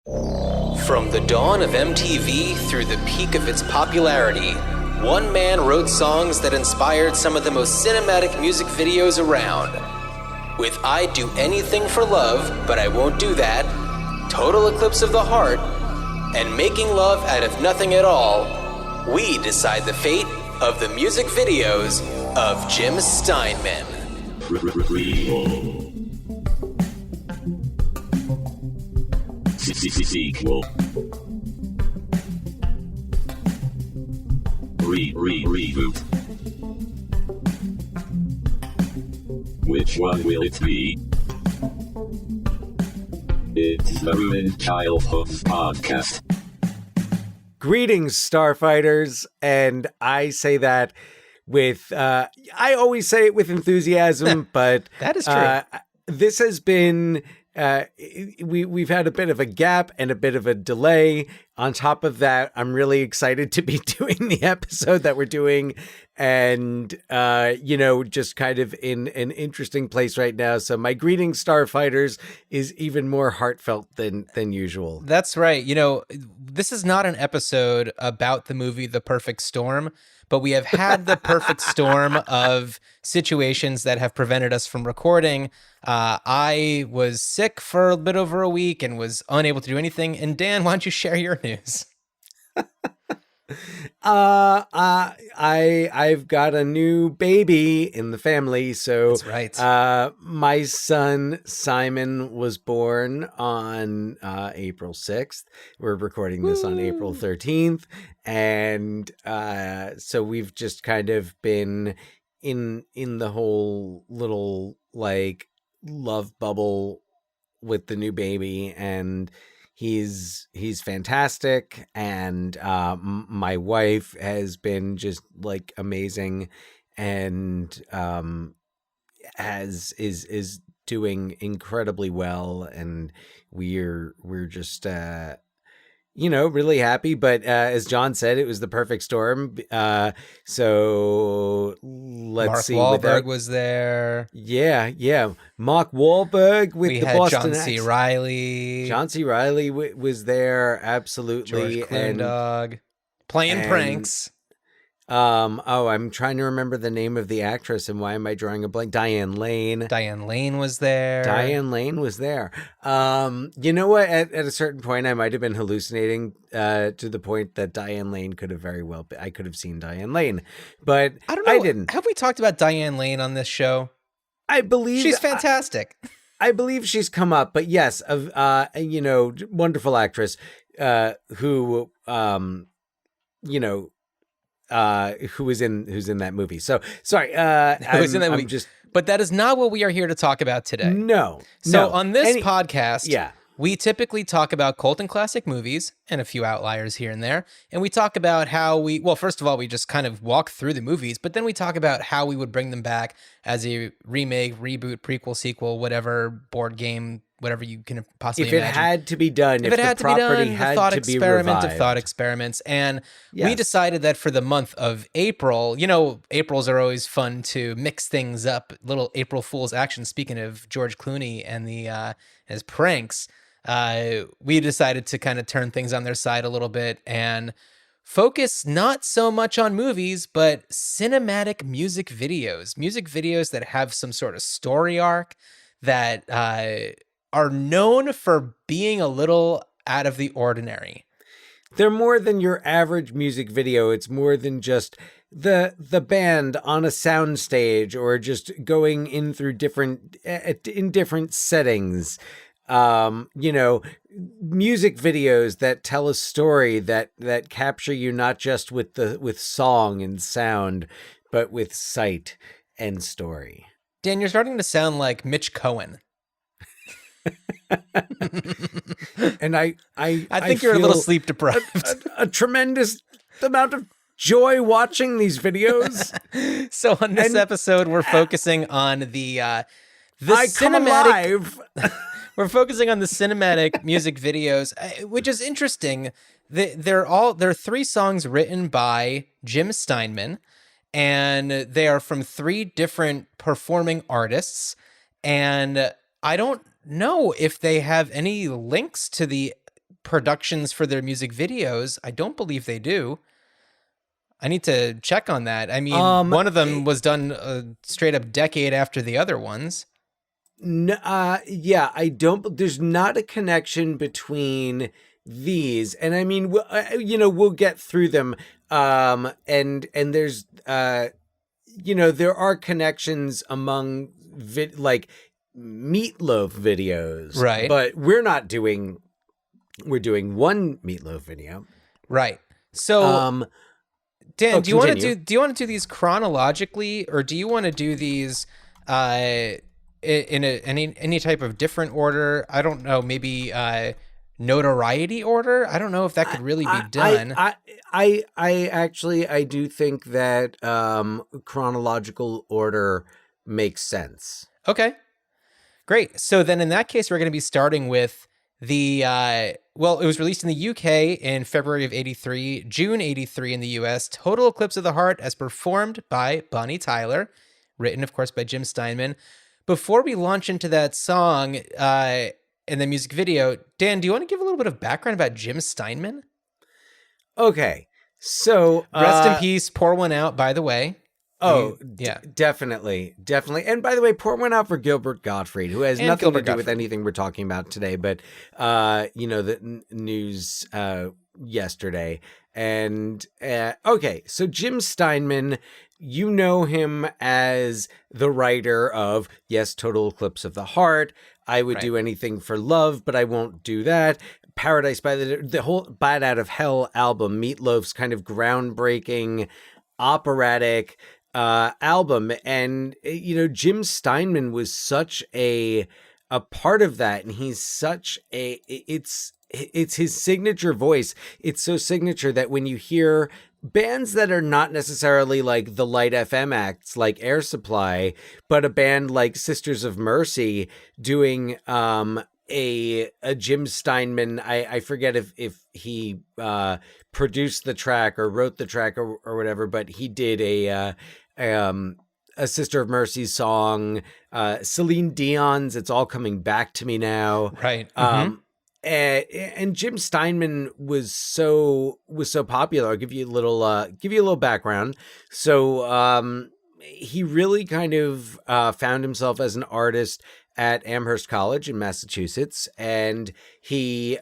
From the dawn of MTV through the peak of its popularity, one man wrote songs that inspired some of the most cinematic music videos around. With I'd Do Anything for Love, But I Won't Do That, Total Eclipse of the Heart, and Making Love Out of Nothing at All, we decide the fate of the music videos of Jim Steinman. Sequel. Reboot. Which one will it be? It's the Ruined Childhood Podcast. Greetings, Starfighters, and I say that with, I always say it with enthusiasm, but That is true. This has been, we've had a bit of a gap and a bit of a delay. On top of that, I'm really excited to be doing the episode that we're doing, and, just kind of in an interesting place right now. So my greetings, Starfighters, is even more heartfelt than usual. That's right. This is not an episode about the movie The Perfect Storm, but we have had the perfect storm of situations that have prevented us from recording. I was sick for a bit over a week and was unable to do anything. And Dan, why don't you share your news? I've got a new baby in the family. So That's right. My son Simon was born on April 6th. We're recording this on April 13th. And so we've just kind of been in the whole little like love bubble with the new baby, and he's fantastic, and my wife has been just like amazing, and is doing incredibly well, and we're just really happy. But as John said, it was the perfect storm. So let's Mark see. Wahlberg was there. Yeah. Mark Wahlberg with We the had Boston John C. Reilly. John C. Reilly was there, absolutely. George Clooney playing pranks. I'm trying to remember the name of the actress, and why am I drawing a blank? Diane Lane. Diane Lane was there. You know what? At a certain point, I might have been hallucinating to the point that Diane Lane could have very well been. I could have seen Diane Lane, but I don't know. I didn't. Have we talked about Diane Lane on this show? I believe She's fantastic. I believe she's come up, but yes, wonderful actress, who's in that movie. So sorry, Who's in that movie? But that is not what we are here to talk about today. No. On this podcast, yeah, we typically talk about cult and classic movies and a few outliers here and there. And we talk about how first of all, we just kind of walk through the movies, but then we talk about how we would bring them back as a remake, reboot, prequel, sequel, whatever, board game, whatever you can possibly imagine. If it had to be done, if it had the to be property done, had the thought to be experiment revived. of thought experiments. And we Yes. decided that for the month of April, Aprils are always fun to mix things up, little April Fool's action. Speaking of George Clooney and his pranks, we decided to kind of turn things on their side a little bit and focus not so much on movies, but cinematic music videos that have some sort of story arc, that are known for being a little out of the ordinary. They're more than your average music video. It's more than just the band on a soundstage, or just going in through different settings. Music videos that tell a story, that capture you not just with song and sound, but with sight and story. Dan, you're starting to sound like Mitch Cohen. And I think you're a little sleep deprived. A tremendous amount of joy watching these videos. So on this episode, we're focusing on the I cinematic. come alive. We're focusing on the cinematic music videos, which is interesting. There are 3 songs written by Jim Steinman, and they are from 3 different performing artists. And I don't know if they have any links to the productions for their music videos. I don't believe they do. I need to check on that. I mean, one of them was done straight up decade after the other ones. Yeah, I don't. There's not a connection between these, and I mean, we'll get through them. And there's, there are connections among like Meatloaf videos, right? But we're doing one Meatloaf video, right? So, Dan, do you want to do these chronologically, or do you want to do these in any type of different order? I don't know, maybe notoriety order. I don't know if that could really be done. I do think that chronological order makes sense. Okay, great. So then in that case, we're going to be starting with the it was released in the UK in February of 83, June 83 in the US, Total Eclipse of the Heart, as performed by Bonnie Tyler, written, of course, by Jim Steinman. Before we launch into that song and the music video, Dan, do you want to give a little bit of background about Jim Steinman? Okay, so rest in peace, pour one out, by the way. Oh, yeah, definitely. And by the way, pour one out for Gilbert Gottfried, who has nothing to do with anything we're talking about today, but the news yesterday. And okay, so Jim Steinman, you know him as the writer of, yes, Total Eclipse of the Heart, I Would Do Anything for Love, but I Won't Do That, Paradise by the whole Bat Out of Hell album, Meatloaf's kind of groundbreaking operatic album. And Jim Steinman was such a part of that, and he's such it's his signature voice. It's so signature that when you hear bands that are not necessarily like the light FM acts like Air Supply, but a band like Sisters of Mercy doing a Jim Steinman, I forget if he produced the track or wrote the track or whatever, but he did a Sister of Mercy song, Celine Dion's "It's All Coming Back to Me Now," right? And Jim Steinman was so popular. I'll give you a little background. So he really kind of found himself as an artist at Amherst College in Massachusetts, and he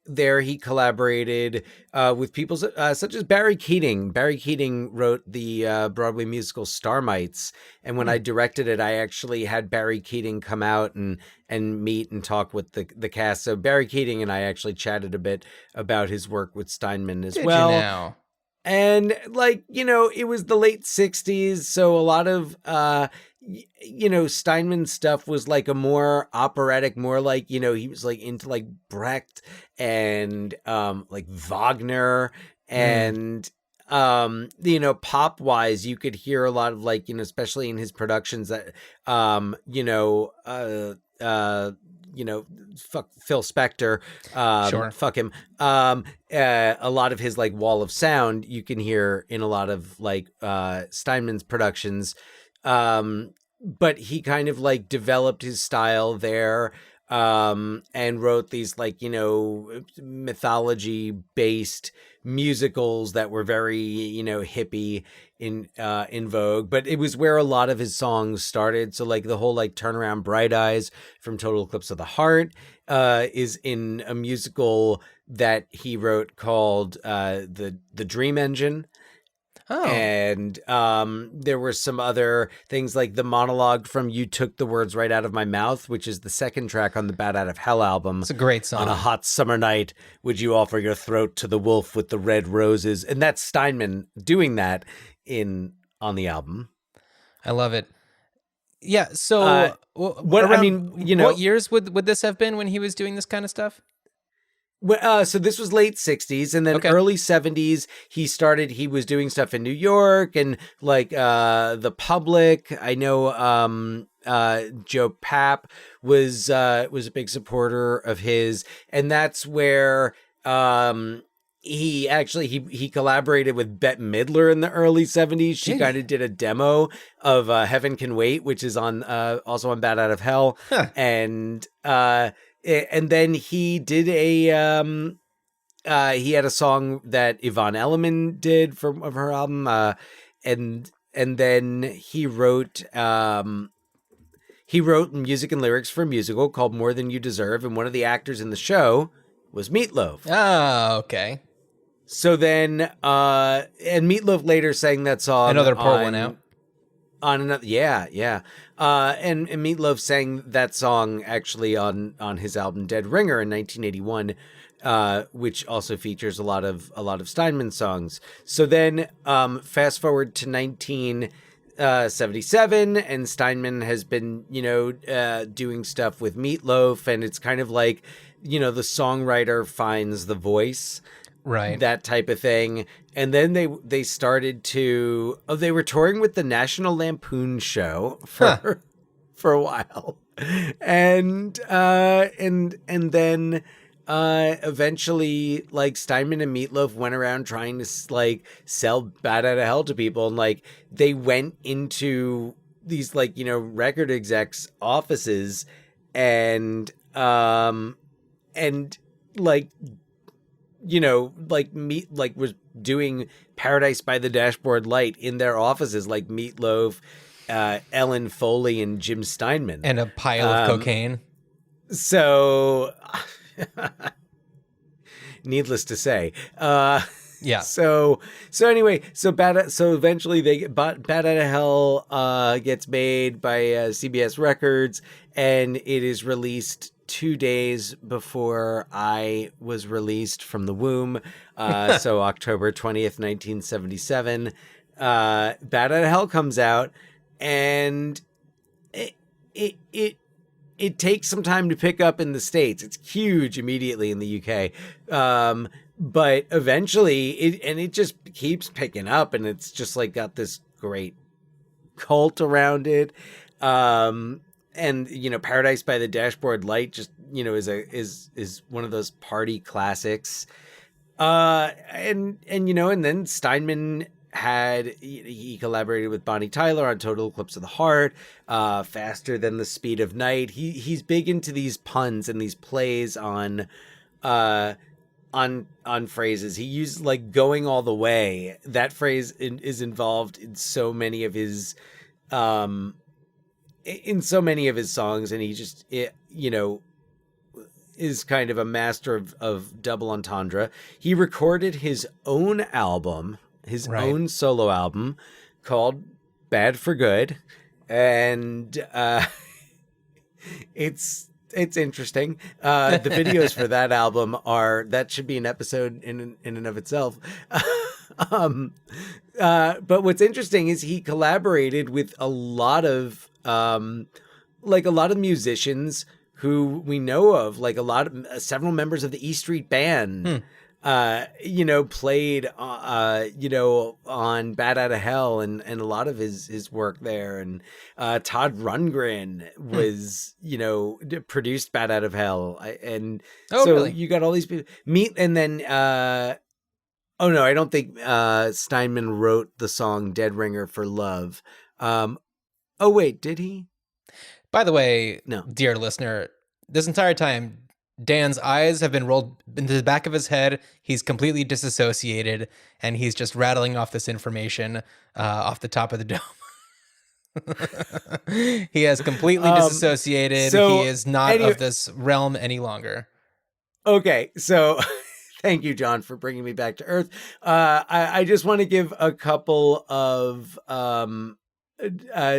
there he collaborated with people such as Barry Keating. Barry Keating wrote the Broadway musical Starmites, and when I directed it, I actually had Barry Keating come out and meet and talk with the cast. So Barry Keating and I actually chatted a bit about his work with Steinman as well. Did you now? And it was the late 60s, so a lot of Steinman's stuff was like a more operatic, more like, he was like into like Brecht and like Wagner and pop wise, you could hear a lot of like, especially in his productions that fuck Phil Spector, sure. Fuck him. A lot of his like wall of sound you can hear in a lot of like Steinman's productions. But he kind of like developed his style there, and wrote these like, mythology based musicals that were very, hippie in vogue, but it was where a lot of his songs started. So like the whole like Turnaround Bright Eyes from Total Eclipse of the Heart, is in a musical that he wrote called, the Dream Engine. Oh. And there were some other things like the monologue from You Took the Words Right Out of My Mouth, which is the second track on the Bat Out of Hell album. It's a great song. On a hot summer night, would you offer your throat to the wolf with the red roses? And that's Steinman doing that on the album. I love it. Yeah. So what years would this have been when he was doing this kind of stuff? So this was late 60s, and then early 70s, he was doing stuff in New York and like The Public. I know Joe Papp was a big supporter of his, and that's where he collaborated with Bette Midler in the early 70s. She kind of did a demo of Heaven Can Wait, which is on also on Bat Out of Hell. Huh. And and then he did he had a song that Yvonne Elliman did of her album, and then he wrote music and lyrics for a musical called More Than You Deserve, and one of the actors in the show was Meatloaf. Oh, okay. So then, and Meatloaf later sang that song. Another pour one out. On another, yeah. And Meatloaf sang that song actually on his album Dead Ringer in 1981. Which also features a lot of Steinman songs. So then, fast forward to 1977, and Steinman has been, doing stuff with Meatloaf, and it's kind of like, the songwriter finds the voice, right? That type of thing. And then they started to, they were touring with the National Lampoon show for a while, and then. Eventually, like, Steinman and Meatloaf went around trying to sell Bat Out of Hell to people, and like they went into these record execs' offices and was doing Paradise by the Dashboard Light in their offices, like Meatloaf, Ellen Foley, and Jim Steinman, and a pile of cocaine. So. Needless to say, yeah. So anyway, so eventually Bat Out of Hell gets made by CBS Records, and it is released 2 days before I was released from the womb. So October 20th, 1977, Bat Out of Hell comes out, and it takes some time to pick up in the States. It's huge immediately in the UK. But eventually it just keeps picking up, and it's just got this great cult around it. And Paradise by the Dashboard Light just, is one of those party classics. And then Steinman he collaborated with Bonnie Tyler on Total Eclipse of the Heart, Faster Than the Speed of Night. He's big into these puns and these plays on phrases. He used going all the way. That phrase is involved in so many of his songs, and he just is kind of a master of double entendre. He recorded his own album. Own solo album called Bad for Good, and it's interesting. The videos for that album that should be an episode in and of itself. But what's interesting is he collaborated with a lot of musicians who we know of, several members of the E Street Band. Played, on Bat Out of Hell and a lot of his work there. And Todd Rundgren was, produced Bat Out of Hell. Really? You got all these people. And then, I don't think Steinman wrote the song Dead Ringer for Love. Wait, did he? By the way, no. Dear listener, this entire time, Dan's eyes have been rolled into the back of his head. He's completely disassociated, and he's just rattling off this information off the top of the dome. He has completely disassociated. He is not of this realm any longer. Okay, so thank you, John, for bringing me back to Earth. I just want to give a couple of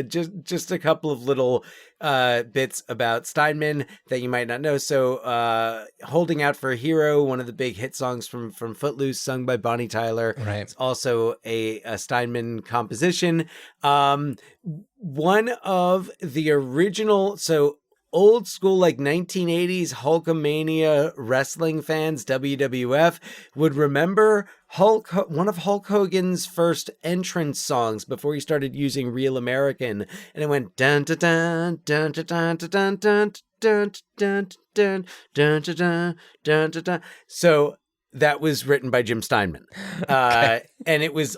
just a couple of little bits about Steinman that you might not know. So Holding Out for a Hero, one of the big hit songs from Footloose, sung by Bonnie Tyler. Right. It's also a Steinman composition. One of the original, so old school, 1980s Hulkamania wrestling fans, WWF, would remember one of Hulk Hogan's first entrance songs before he started using Real American, and it went dun dun dun dun dun dun dun dun dun dun dun dun dun dun dun. So that was written by Jim Steinman, and it was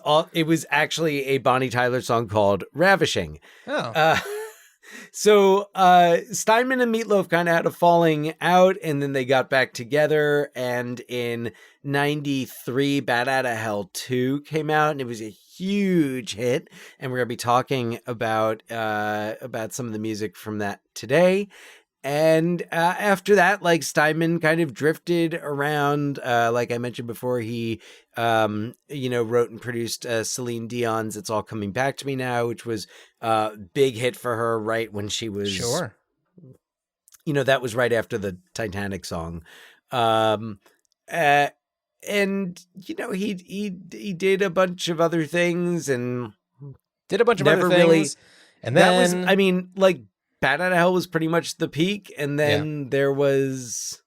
actually a Bonnie Tyler song called "Ravishing." Oh. So Steinman and Meatloaf kind of had a falling out, and then they got back together. And in '93, Bat Outta Hell 2 came out, and it was a huge hit. And we're gonna be talking about some of the music from that today. And after that, like, Steinman kind of drifted around. Like I mentioned before, he wrote and produced Celine Dion's "It's All Coming Back to Me Now," which was a big hit for her right when she was Sure. That was right after the Titanic song. And he did a bunch of other things and Did a bunch of never other things. really. And then That was, I mean, like, Bat Outta Hell was pretty much the peak, and then there was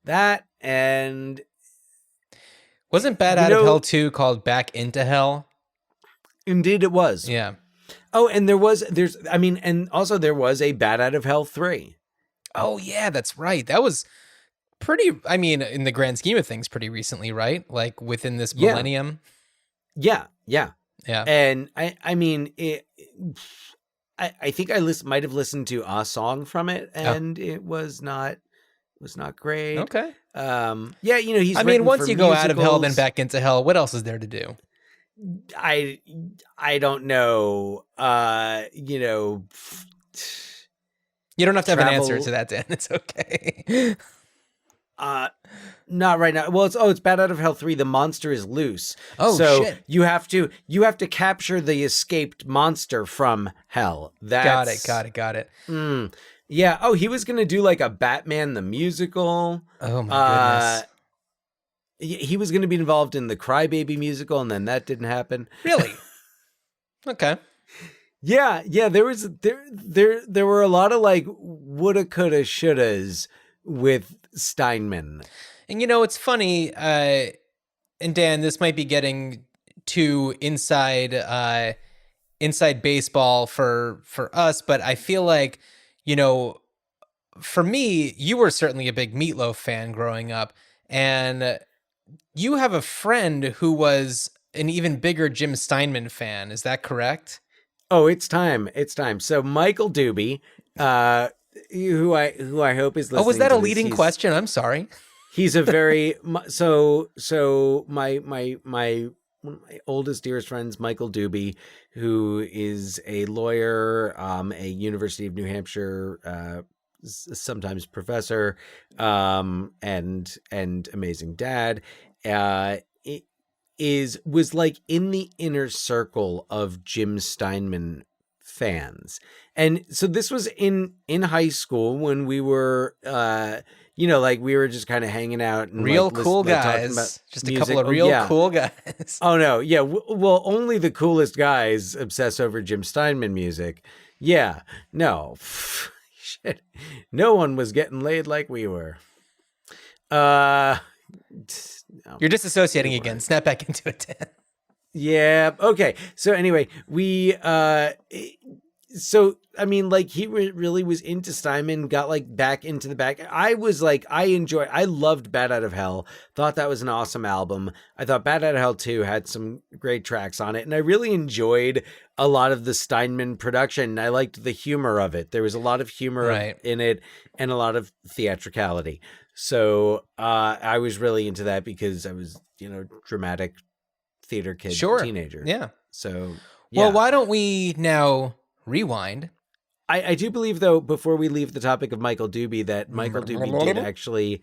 that, and wasn't Bat Out of Hell 2 called Back into Hell? Indeed it was. Yeah. Oh, and there was a Bat Out of Hell 3. Oh yeah, that's right. That was pretty, I mean, in the grand scheme of things, pretty recently, right? Like within this millennium. Yeah. And I mean, I think I might have listened to a song from it, and it was not great. Okay. He's. I mean, once for you go out of hell, then musicals. back into hell, what else is there to do? I don't know. You don't have to have an answer Travel- to that, Dan. It's okay. Not right now. Well, it's Bat Out of Hell 3. The monster is loose. Oh, so shit. you have to capture the escaped monster from hell. Got it. Yeah. Oh, he was gonna do like a Batman the musical. Oh my goodness. He was gonna be involved in the Crybaby musical, and then that didn't happen. Really? Okay. Yeah. There were a lot of like woulda, coulda, shouldas with Steinman. And it's funny, and Dan, this might be getting too inside baseball for us, but I feel like, for me, you were certainly a big Meatloaf fan growing up, and you have a friend who was an even bigger Jim Steinman fan. Is that correct? Oh, it's time. So Michael Doobie, who I hope is listening. Oh, was that to a this, leading question? I'm sorry. He's a very so my one of my oldest dearest friends, Michael Doobie, who is a lawyer, a University of New Hampshire sometimes professor, and amazing dad, was like in the inner circle of Jim Steinman fans. And so this was in high school when we were like we were just kind of hanging out and real like, cool talking about guys. Just music. a couple of real cool guys. Oh no, yeah. Well, only the coolest guys obsess over Jim Steinman music. Yeah, no. Shit. No one was getting laid like we were. No. You're disassociating again. Snap back into it, Dan. Yeah. Okay. So anyway, so I mean, like, he really was into Steinman, got like back into the back. I loved Bat Out of Hell. Thought that was an awesome album. I thought Bat Out of Hell 2 had some great tracks on it, and I really enjoyed a lot of the Steinman production. I liked the humor of it. There was a lot of humor in it and a lot of theatricality. So I was really into that because I was, dramatic theater kid, teenager. Yeah. So, well, why don't we now rewind? I do believe, though, before we leave the topic of Michael Doobie, that Michael Doobie did actually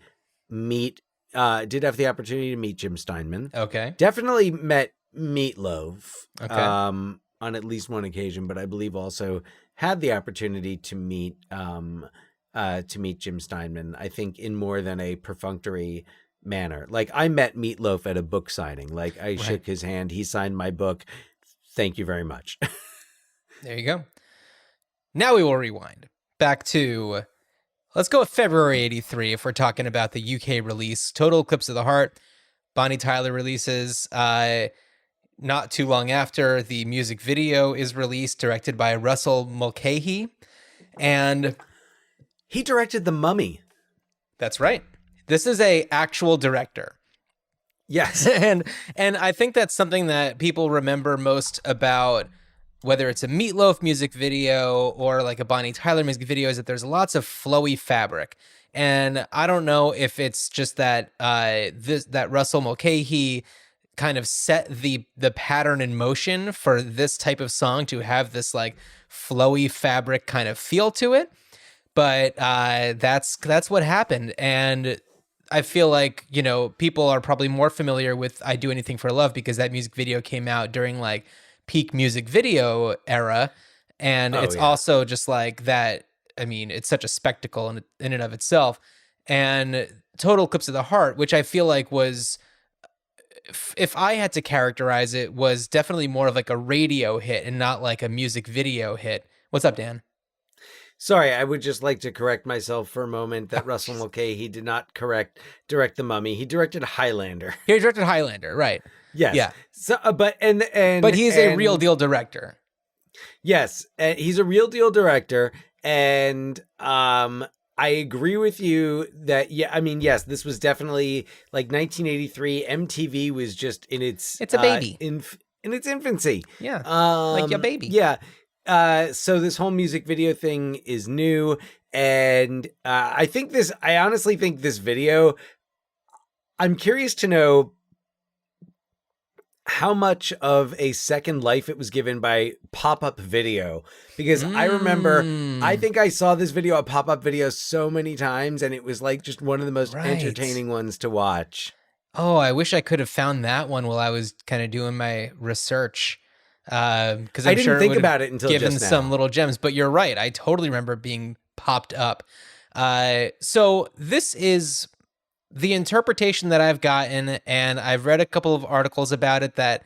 did have the opportunity to meet Jim Steinman. Okay. Definitely met Meatloaf. Okay. On at least one occasion, but I believe also had the opportunity to meet Jim Steinman, I think, in more than a perfunctory manner. Like, I met Meatloaf at a book signing. Like, I shook his hand. He signed my book. Thank you very much. There you go. Now we will rewind back to, let's go with February 83 if we're talking about the UK release. Total Eclipse of the Heart. Bonnie Tyler releases. Not too long after, the music video is released, directed by Russell Mulcahy. And he directed The Mummy. That's right. This is a actual director. Yes. and I think that's something that people remember most about whether it's a Meatloaf music video or like a Bonnie Tyler music video, is that there's lots of flowy fabric. And I don't know if it's just that that Russell Mulcahy kind of set the pattern in motion for this type of song to have this like flowy fabric kind of feel to it. But that's what happened. And I feel like, you know, people are probably more familiar with I Do Anything for Love because that music video came out during like peak music video era. And it's also just like that. I mean, it's such a spectacle in and of itself. And Total Eclipse of the Heart, which I feel like was, if I had to characterize it, was definitely more of like a radio hit and not like a music video hit. What's up, Dan? Sorry, I would just like to correct myself for a moment that Russell Mulcahy did not direct The Mummy. He directed Highlander. He directed Highlander, right? Yes. Yeah. So, but he's a real deal director. Yes, he's a real deal director, and I agree with you that yes, this was definitely like 1983. MTV was just in its a baby in its infancy. Yeah, like your baby. Yeah. So this whole music video thing is new, and I honestly think this video, I'm curious to know how much of a second life it was given by pop-up video, because I remember, I think I saw this video, a pop-up video, so many times, and it was like just one of the most entertaining ones to watch. Oh, I wish I could have found that one while I was kind of doing my research. Because I didn't think about it until given just now. Some little gems, but you're right. I totally remember being popped up. So this is the interpretation that I've gotten, and I've read a couple of articles about it that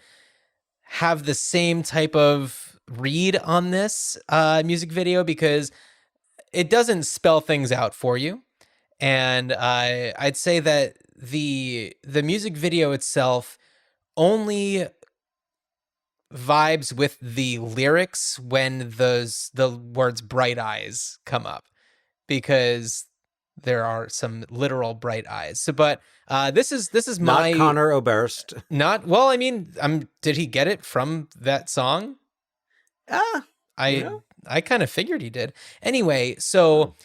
have the same type of read on this music video, because it doesn't spell things out for you. And I'd say that the music video itself only vibes with the lyrics when the words bright eyes come up, because there are some literal bright eyes. So, but this is my not Connor Oberst. Not well. I mean, did he get it from that song? I kind of figured he did. Anyway, so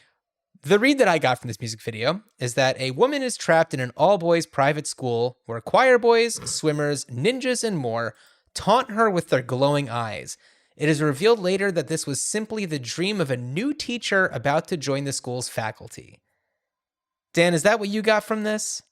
the read that I got from this music video is that a woman is trapped in an all-boys private school where choir boys, swimmers, ninjas, and more taunt her with their glowing eyes. It is revealed later that this was simply the dream of a new teacher about to join the school's faculty. Dan, is that what you got from this?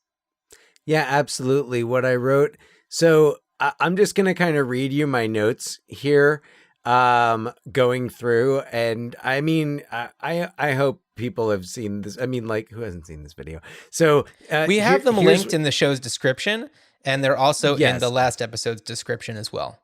Yeah, absolutely. What I wrote. So I'm just going to kind of read you my notes here, going through. And I mean, I hope people have seen this. I mean, like, who hasn't seen this video? So we have them linked in the show's description, and they're also in the last episode's description as well.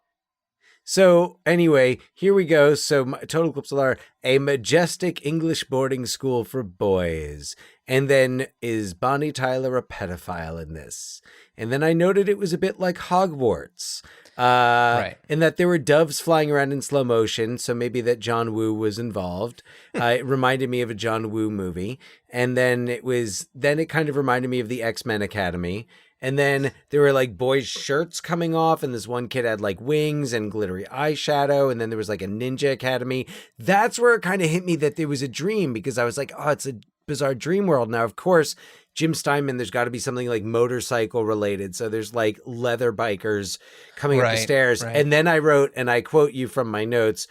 So anyway, here we go. So Total Eclipse of the Heart, a majestic English boarding school for boys. And then, is Bonnie Tyler a pedophile in this? And then I noted it was a bit like Hogwarts. Right. And that there were doves flying around in slow motion. So maybe that John Woo was involved. It reminded me of a John Woo movie. And then it kind of reminded me of the X-Men Academy. And then there were like boys' shirts coming off, and this one kid had like wings and glittery eyeshadow. And then there was like a ninja academy. That's where it kind of hit me that there was a dream, because I was like, oh, it's a bizarre dream world. Now, of course, Jim Steinman, there's got to be something like motorcycle related. So there's like leather bikers coming up the stairs. Right. And then I wrote, and I quote you from my notes,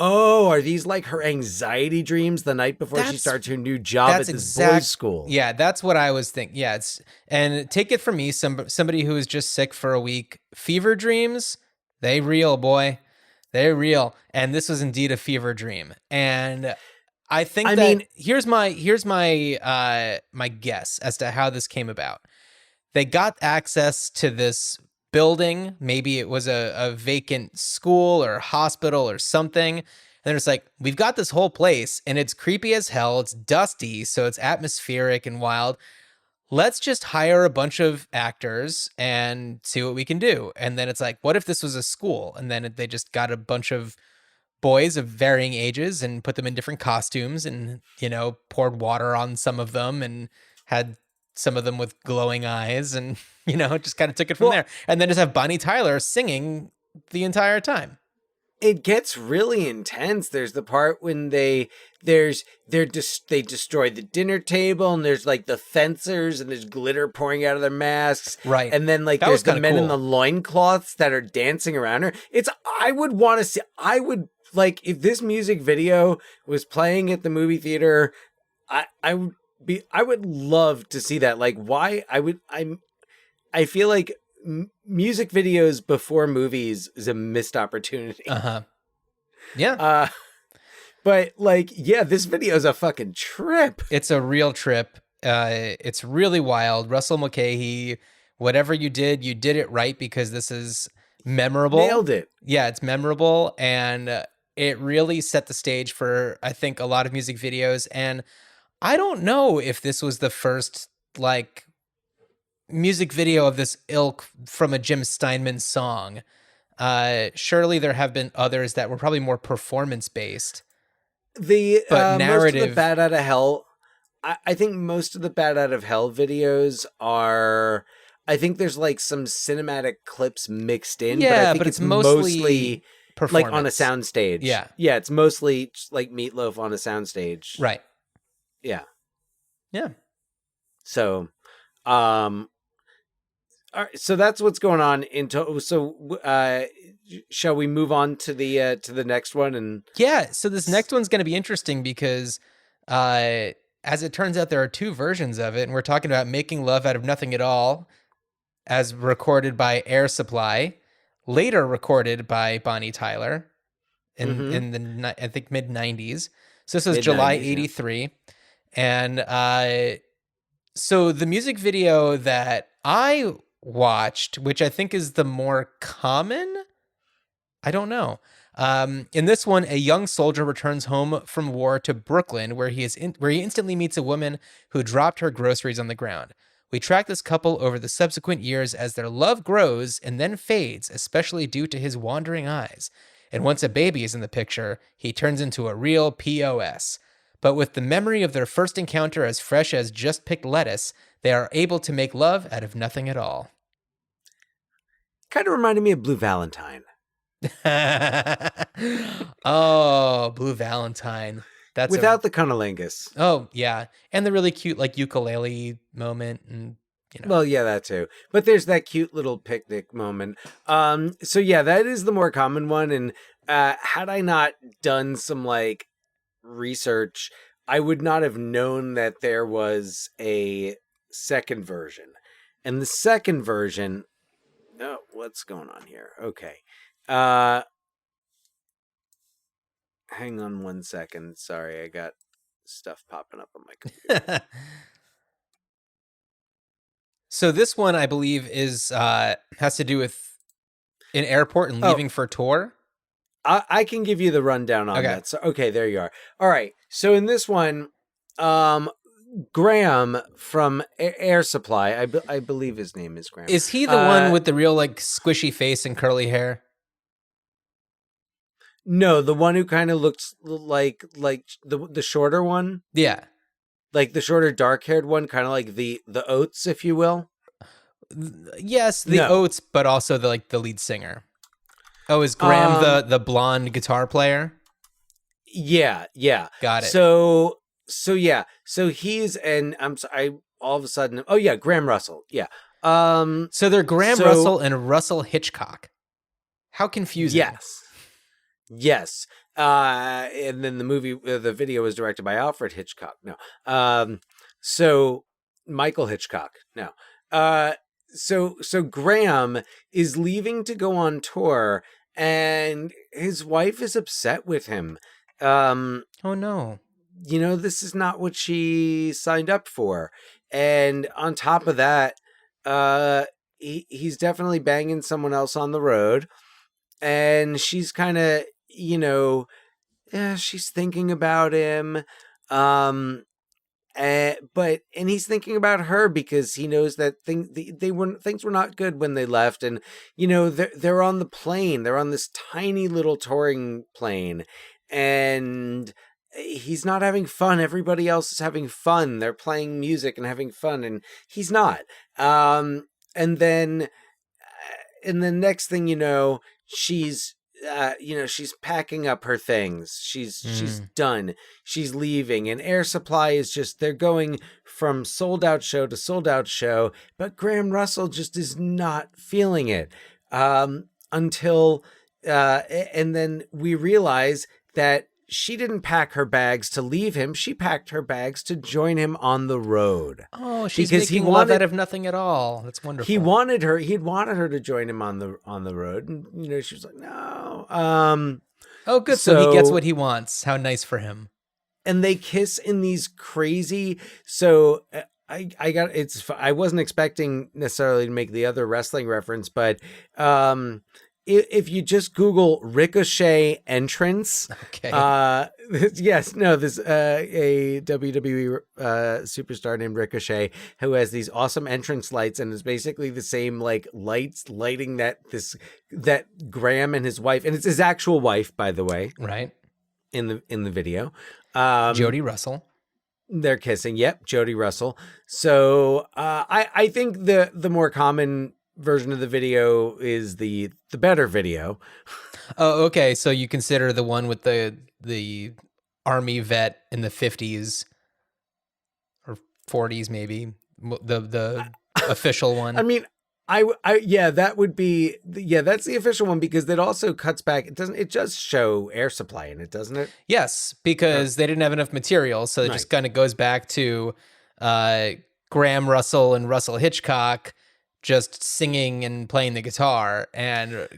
oh, are these like her anxiety dreams the night before she starts her new job at this boys' school? Yeah, that's what I was thinking. Yeah, and take it from me, somebody who is just sick for a week. Fever dreams, they real, boy. They're real. And this was indeed a fever dream. And I think here's my my guess as to how this came about. They got access to this building. Maybe it was a vacant school or hospital or something. And they're just like, we've got this whole place and it's creepy as hell. It's dusty, so it's atmospheric and wild. Let's just hire a bunch of actors and see what we can do. And then it's like, what if this was a school? And then they just got a bunch of boys of varying ages and put them in different costumes and, poured water on some of them and had some of them with glowing eyes and, just kind of took it from there. And then just have Bonnie Tyler singing the entire time. it gets really intense. There's the part when they destroy the dinner table, and there's like the fencers, and there's glitter pouring out of their masks. Right. And then like That there's was the kinda men in cool. the loincloths that are dancing around her. I would like if this music video was playing at the movie theater, I would love to see that. Like why I feel like music videos before movies is a missed opportunity. Uh-huh. Yeah. But like, yeah, this video is a fucking trip. It's a real trip. It's really wild. Russell Mulcahy, whatever you did it right, because this is memorable. Nailed it. Yeah, it's memorable, and it really set the stage for, I think, a lot of music videos. And I don't know if this was the first like music video of this ilk from a Jim Steinman song. Surely there have been others that were probably more performance based. The But most of the narrative- Bad Out of Hell, I think most of the Bad Out of Hell videos are. I think there's like some cinematic clips mixed in, Yeah, but I think but it's it's mostly like on a performance. soundstage. Yeah. yeah, it's mostly just like Meatloaf on a soundstage. Right. Yeah. Yeah. So, all right, so that's what's going on in shall we move on to the next one? And Yeah. So this next one's going to be interesting because, as it turns out, there are two versions of it, and we're talking about "Making Love Out of Nothing at All," as recorded by Air Supply, later recorded by Bonnie Tyler in the I think mid '90s. So this was July Mid-90s, yeah. '83, and so the music video that I watched, which I think is the more common, I don't know. In this one, a young soldier returns home from war to Brooklyn, where he instantly meets a woman who dropped her groceries on the ground. We track this couple over the subsequent years as their love grows and then fades, especially due to his wandering eyes. And once a baby is in the picture, he turns into a real POS. But with the memory of their first encounter as fresh as just picked lettuce, they are able to make love out of nothing at all. kind of reminded me of Blue Valentine. Oh, Blue Valentine. That's Without the cunnilingus. Oh, yeah. And the really cute like ukulele moment, and Well, yeah, that too. But there's that cute little picnic moment. So yeah, that is the more common one. And had I not done some like research, I would not have known that there was a second version. And the second version, oh, what's going on here? Okay. Hang on one second. Sorry, I got stuff popping up on my computer. So this one, I believe, is has to do with an airport and leaving for tour. I can give you the rundown on Okay. that. So, okay, there you are. All right. So in this one, Graham from Air Supply, I believe his name is Graham. Is he the one with the real like squishy face and curly hair? No, the one who kind of looks like the shorter one, Yeah. like the shorter dark haired one, kind of like the Oats, if you will. Yes, the No. Oats, but also the lead singer. Oh, is Graham the blonde guitar player? Yeah. Got it. So yeah. So he's and I'm sorry. All of a sudden, oh yeah, Graham Russell. Yeah. So they're Graham so- Russell and Russell Hitchcock. How confusing. Yes. And then the video was directed by Alfred Hitchcock. No. So Michael Hitchcock. No. So Graham is leaving to go on tour, and his wife is upset with him. Oh no. This is not what she signed up for. And on top of that, he's definitely banging someone else on the road. And she's kind of, she's thinking about him. And he's thinking about her because he knows that things were not good when they left. And, they're on the plane. They're on this tiny little touring plane. And he's not having fun. Everybody else is having fun. They're playing music and having fun, and he's not. And then next thing you know, she's she's packing up her things. She's done. She's leaving, and Air Supply is they're going from sold out show to sold out show, but Graham Russell just is not feeling it. Until and then we realize that she didn't pack her bags to leave him. She packed her bags to join him on the road. Oh, she's making love out of nothing at all. That's wonderful. He'd wanted her to join him on the road, and she was like, no. Oh, good. So he gets what he wants. How nice for him. And they kiss in these crazy. So I wasn't expecting necessarily to make the other wrestling reference, but if you just Google Ricochet entrance, okay. Yes, no, there's a WWE superstar named Ricochet who has these awesome entrance lights, and is basically the same like lights lighting that Graham and his wife, and it's his actual wife, by the way, right, in the video, Jodie Russell. They're kissing. Yep, Jodie Russell. So I think the more common version of the video is the better video. Oh, okay. So you consider the one with the army vet in the 50s or 40s, maybe the official one. I mean, that would be that's the official one, because that also cuts back. It does show Air Supply in it, doesn't it? Yes, because they didn't have enough material, so it just kind of goes back to Graham Russell and Russell Hitchcock just singing and playing the guitar, and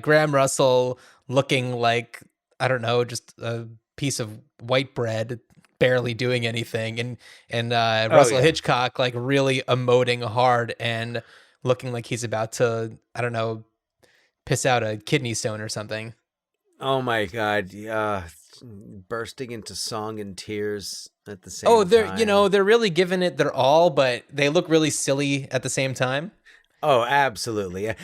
Graham Russell looking like, I don't know, just a piece of white bread, barely doing anything, and Russell Hitchcock like really emoting hard and looking like he's about to, I don't know, piss out a kidney stone or something. Oh my God. Bursting into song and tears at the same time. They're really giving it their all, but they look really silly at the same time. Oh, absolutely.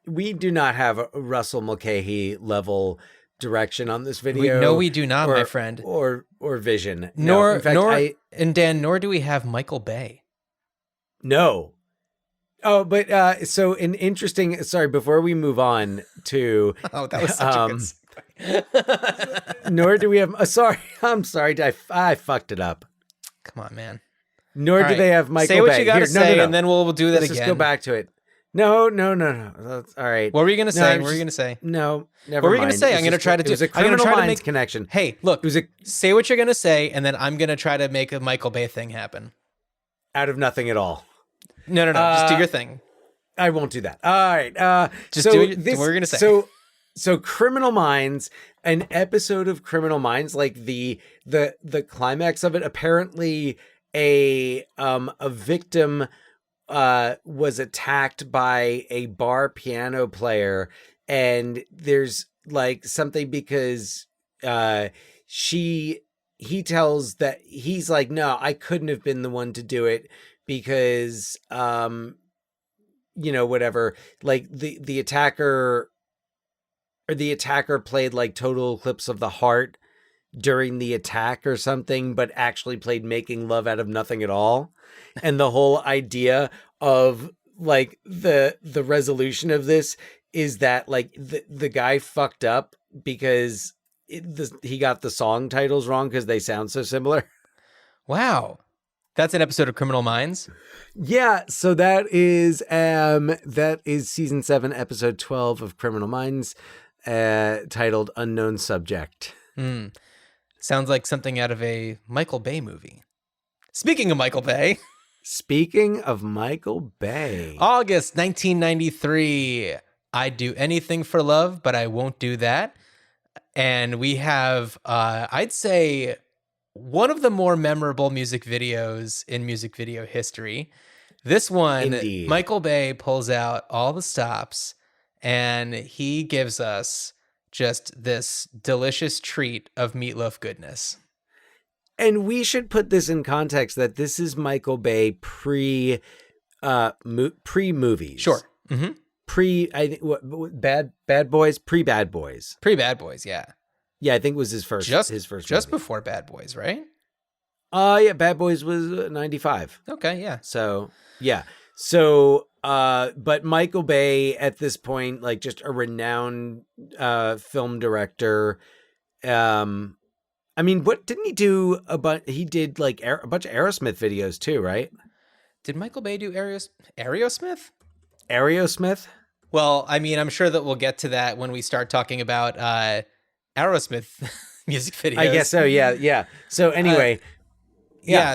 We do not have a Russell Mulcahy level direction on this video. We do not, my friend. Or vision. Nor do we have Michael Bay. No. Oh, but so an interesting, sorry, before we move on to... Oh, that was such a good segue. Nor do we have... I'm sorry. I fucked it up. Come on, man. Nor do they have Michael Bay. Say what you got to say, and then we'll do that again. Let's just go back to it. No. That's, all right. What were you going to say? What were you going to say? No, never mind. What were you going to say? I'm going to try to do... It was a Criminal Minds connection. Hey, look, say what you're going to say, and then I'm going to try to make a Michael Bay thing happen. Out of nothing at all. No. Just do your thing. I won't do that. All right. Just do what we're going to say. So Criminal Minds, an episode of Criminal Minds, like the climax of it, apparently a victim was attacked by a bar piano player, and there's like something because he tells that he's like, no, I couldn't have been the one to do it because whatever, like the attacker played like Total Eclipse of the Heart during the attack or something, but actually played Making Love Out of Nothing at all. And the whole idea of like the resolution of this is that like the guy fucked up because he got the song titles wrong because they sound so similar. Wow. That's an episode of Criminal Minds? Yeah, so that is season 7, episode 12 of Criminal Minds, titled Unknown Subject. Sounds like something out of a Michael Bay movie. Speaking of Michael Bay. August 1993. I'd do anything for love, but I won't do that. And we have, I'd say, one of the more memorable music videos in music video history. This one, indeed. Michael Bay pulls out all the stops, and he gives us just this delicious treat of meatloaf goodness. And we should put this in context that this is Michael Bay pre-movies. Sure. Mm-hmm. Bad Boys, pre-Bad Boys. Pre-Bad Boys, yeah. Yeah, I think it was his first just movie. Before Bad Boys, right? Yeah, Bad Boys was 95. Okay, yeah. So, yeah. So, But Michael Bay at this point, like just a renowned film director. I mean, what didn't he do? He did like a bunch of Aerosmith videos too, right? Did Michael Bay do Aerosmith? Aerosmith? Well, I mean, I'm sure that we'll get to that when we start talking about Aerosmith music videos. I guess so. Yeah. So anyway,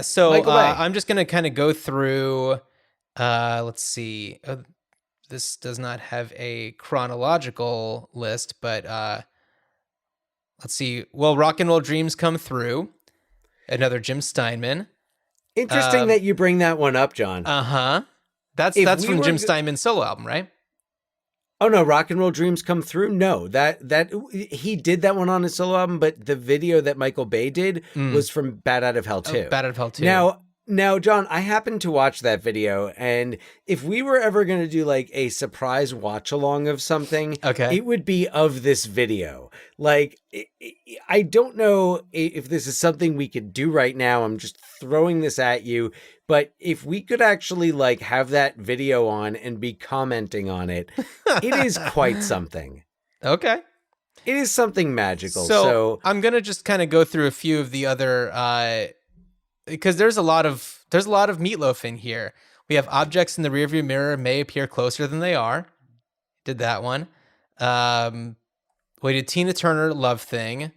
So Michael Bay. I'm just gonna kind of go through. Let's see. This does not have a chronological list, but let's see. Well, Rock and Roll Dreams Come Through. Another Jim Steinman. Interesting that you bring that one up, John. That's from Jim Steinman's solo album, right? Oh no, Rock and Roll Dreams Come Through. No, that he did that one on his solo album, but the video that Michael Bay did was from Bat Out of Hell 2. Bat Out of Hell 2. Now, John, I happened to watch that video, and if we were ever going to do like a surprise watch along of something, it would be of this video. Like, I don't know if this is something we could do right now. I'm just throwing this at you. But if we could actually like have that video on and be commenting on it, it is quite something. Okay. It is something magical. So I'm going to just kind of go through a few of the other, because there's a lot of Meatloaf in here. We have Objects in the Rearview Mirror May Appear Closer Than They Are. Did that one. We did Tina Turner, Love Thing.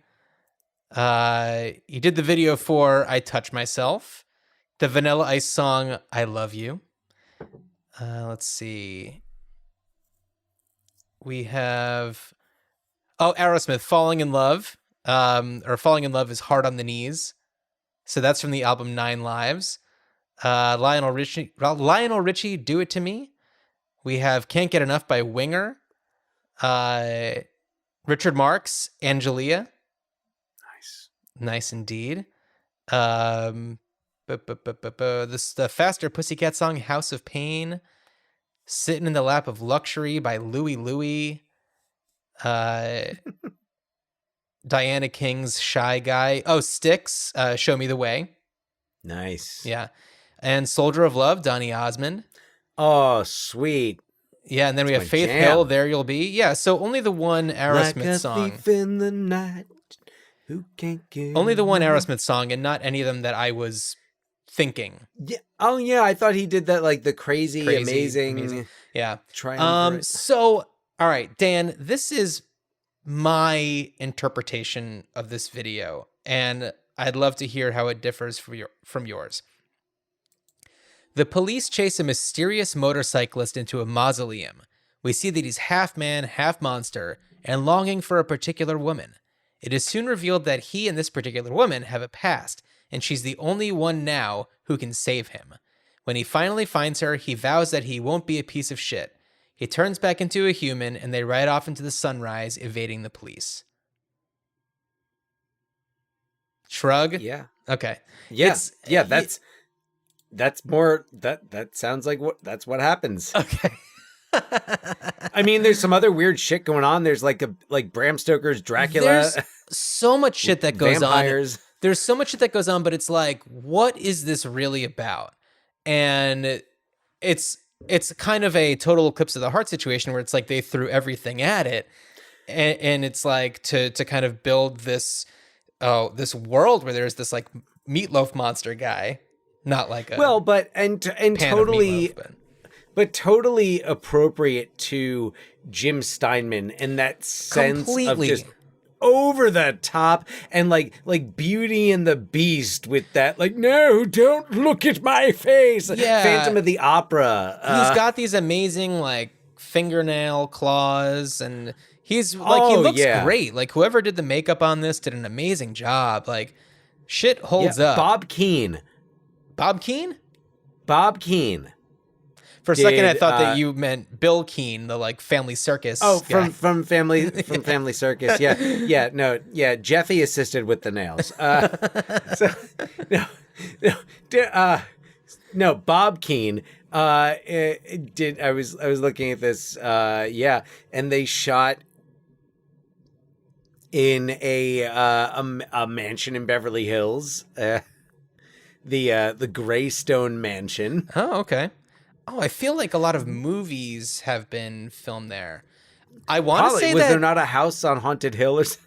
He did the video for I Touch Myself. The Vanilla Ice song, I Love You. Let's see. We have... Aerosmith, Falling in Love. Or Falling in Love is Hard on the Knees. So that's from the album 9 Lives. Lionel Richie, Do It To Me. We have Can't Get Enough by Winger. Richard Marx, Angelia. Nice indeed. The Faster Pussycat song, House of Pain. Sitting in the Lap of Luxury by Louie Louie. Diana King's Shy Guy. Oh, Styx, Show Me the Way. Nice. Yeah. And Soldier of Love, Donny Osmond. Oh, sweet. Yeah, and then we have Faith Hill, There You'll Be. Yeah, so only the one Aerosmith song. Like a thief in the night, who can't get only the one Aerosmith song, and not any of them that I was thinking. Yeah. Oh, yeah, I thought he did that, like, the crazy amazing. Yeah. Triumvirate. So, all right, Dan, this is my interpretation of this video, and I'd love to hear how it differs from yours. The police chase a mysterious motorcyclist into a mausoleum. We see that he's half man, half monster, and longing for a particular woman. It is soon revealed that he and this particular woman have a past, and she's the only one now who can save him. When he finally finds her, he vows that he won't be a piece of shit. He turns back into a human, and they ride off into the sunrise, evading the police. Shrug? Yeah. Okay. Yeah. That's more that sounds like that's what happens. Okay. I mean, there's some other weird shit going on. There's like Bram Stoker's Dracula. There's so much shit that goes vampires. on. There's so much shit that goes on, but it's like, what is this really about? And it's kind of a total Eclipse of the Heart situation where it's like they threw everything at it, and it's like to kind of build this world where there's this like meatloaf monster guy, not like a but totally. Meatloaf, but totally appropriate to Jim Steinman and that sense of just over the top and like Beauty and the Beast with that like, no, don't look at my face. Yeah. Phantom of the Opera. He's got these amazing like fingernail claws, and he's like, he looks great. Like whoever did the makeup on this did an amazing job. Like shit holds up. Bob Keane. For a second, I thought that you meant Bill Keane, the like Family Circus. Oh, guy. from Family Circus. Yeah. Jeffy assisted with the nails. No. Bob Keane. I was looking at this. And they shot in a mansion in Beverly Hills. The Greystone Mansion. Oh, okay. Oh, I feel like a lot of movies have been filmed there. I want to Probably. say Was that there not a house on Haunted Hill or something?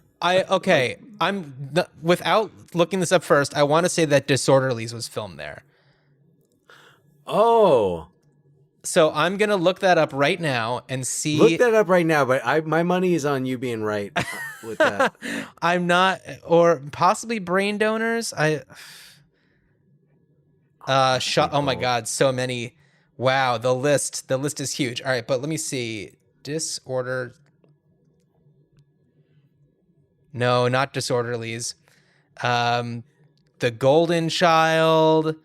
without looking this up first, I want to say that Disorderlies was filmed there. Oh, So I'm going to look that up right now and see. look that up right now. But my money is on you being right with that. I'm not, or possibly Brain Donors. Shot. Oh my God, so many. Wow, the list is huge. All right, but let me see. Disorder. No, not Disorderlies. The Golden Child,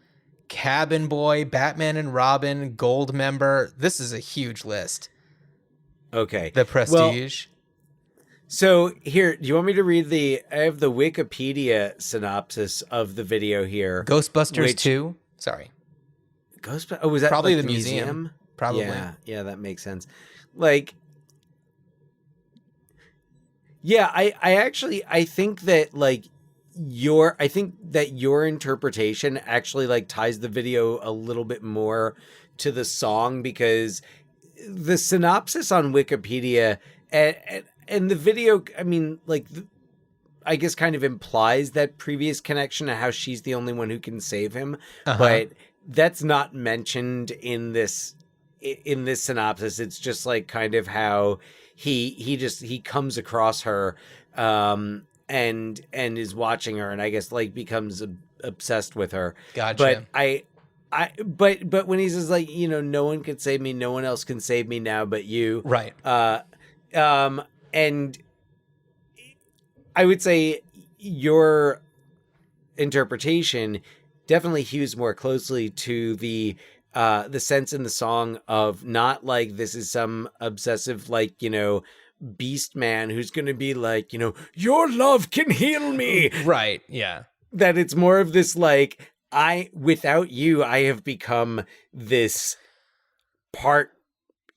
Cabin Boy, Batman and Robin, Gold Member. This is a huge list. Okay. The Prestige. So here, do you want me to read I have the Wikipedia synopsis of the video here. Ghostbusters 2. Sorry. Ghostbusters? Oh, was that Probably like the museum? Probably. Yeah, that makes sense. Like, yeah, I think that like your interpretation actually like ties the video a little bit more to the song, because the synopsis on Wikipedia and the video, I mean, like, I guess kind of implies that previous connection to how she's the only one who can save him, but that's not mentioned in this synopsis. It's just like kind of how he comes across her and is watching her, and I guess like becomes obsessed with her. Gotcha. But but when he says like, you know, no one can save me, no one else can save me now but you. Right. And I would say your interpretation definitely hews more closely to the sense in the song of not like this is some obsessive, like, you know, beast man who's going to be like, you know, your love can heal me. Right. Yeah. That it's more of this like, without you, I have become this part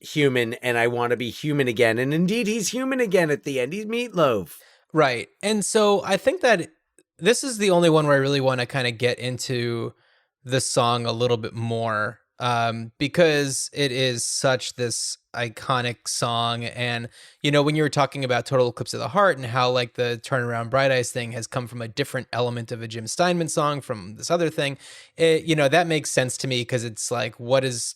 human and I want to be human again. And indeed, he's human again at the end. He's Meatloaf. Right. And so I think that this is the only one where I really want to kind of get into the song a little bit more, because it is such this iconic song. And, you know, when you were talking about Total Eclipse of the Heart and how like the Turnaround Bright Eyes thing has come from a different element of a Jim Steinman song from this other thing, you know, that makes sense to me because it's like, what is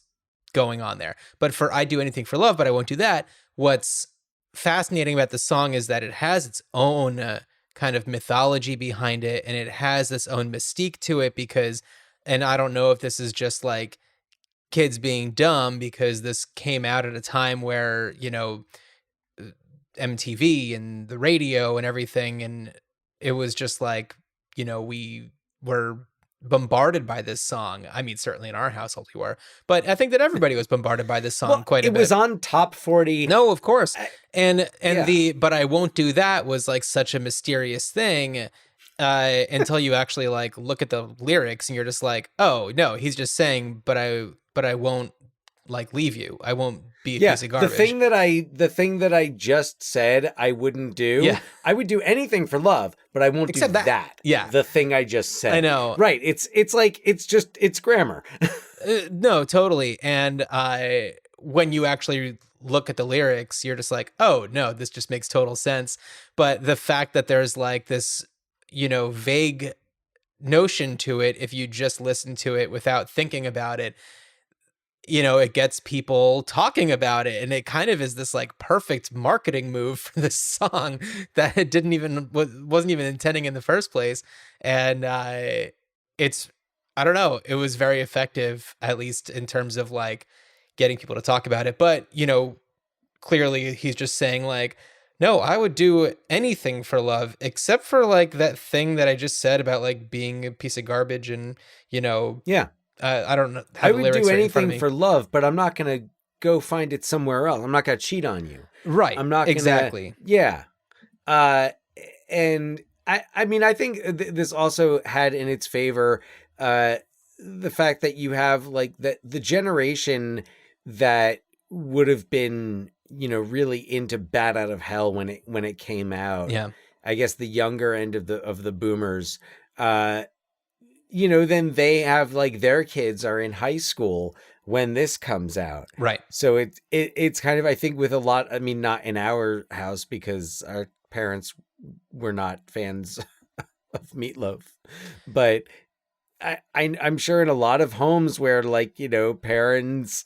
going on there? But for I Do Anything for Love, But I Won't Do That, what's fascinating about the song is that it has its own kind of mythology behind it, and it has this own mystique to it because, and I don't know if this is just like kids being dumb because this came out at a time where, you know, MTV and the radio and everything, and it was just like, you know, we were bombarded by this song. I mean, certainly in our household we were, but I think that everybody was bombarded by this song quite a bit. It was on top 40. No, of course. And yeah. But I Won't Do That was like such a mysterious thing until you actually like look at the lyrics and you're just like, oh no, he's just saying, but I won't like leave you. I won't be a piece of garbage. The thing that I just said I wouldn't do. Yeah. I would do anything for love, but I won't Except do that. that. Yeah. The thing I just said. I know. Right. It's grammar. No, totally. And when you actually look at the lyrics, you're just like, oh no, this just makes total sense. But the fact that there's like this, you know, vague notion to it, if you just listen to it without thinking about it, you know, it gets people talking about it, and it kind of is this like perfect marketing move for this song that it wasn't even intending in the first place. And it's, I don't know, it was very effective, at least in terms of like getting people to talk about it. But, you know, clearly he's just saying like, no, I would do anything for love except for like that thing that I just said about like being a piece of garbage and, you know, Yeah. I don't know. I would do anything for love, but I'm not going to go find it somewhere else. I'm not going to cheat on you. Right. I'm not exactly. Yeah. And I mean, I think this also had in its favor the fact that you have like the generation that would have been, you know, really into Bat Out of Hell when it came out. Yeah. I guess the younger end of the boomers, you know, then they have like their kids are in high school when this comes out. Right. So it's kind of, I think, with a lot, I mean, not in our house because our parents were not fans of Meatloaf, but I'm sure in a lot of homes where, like, you know, parents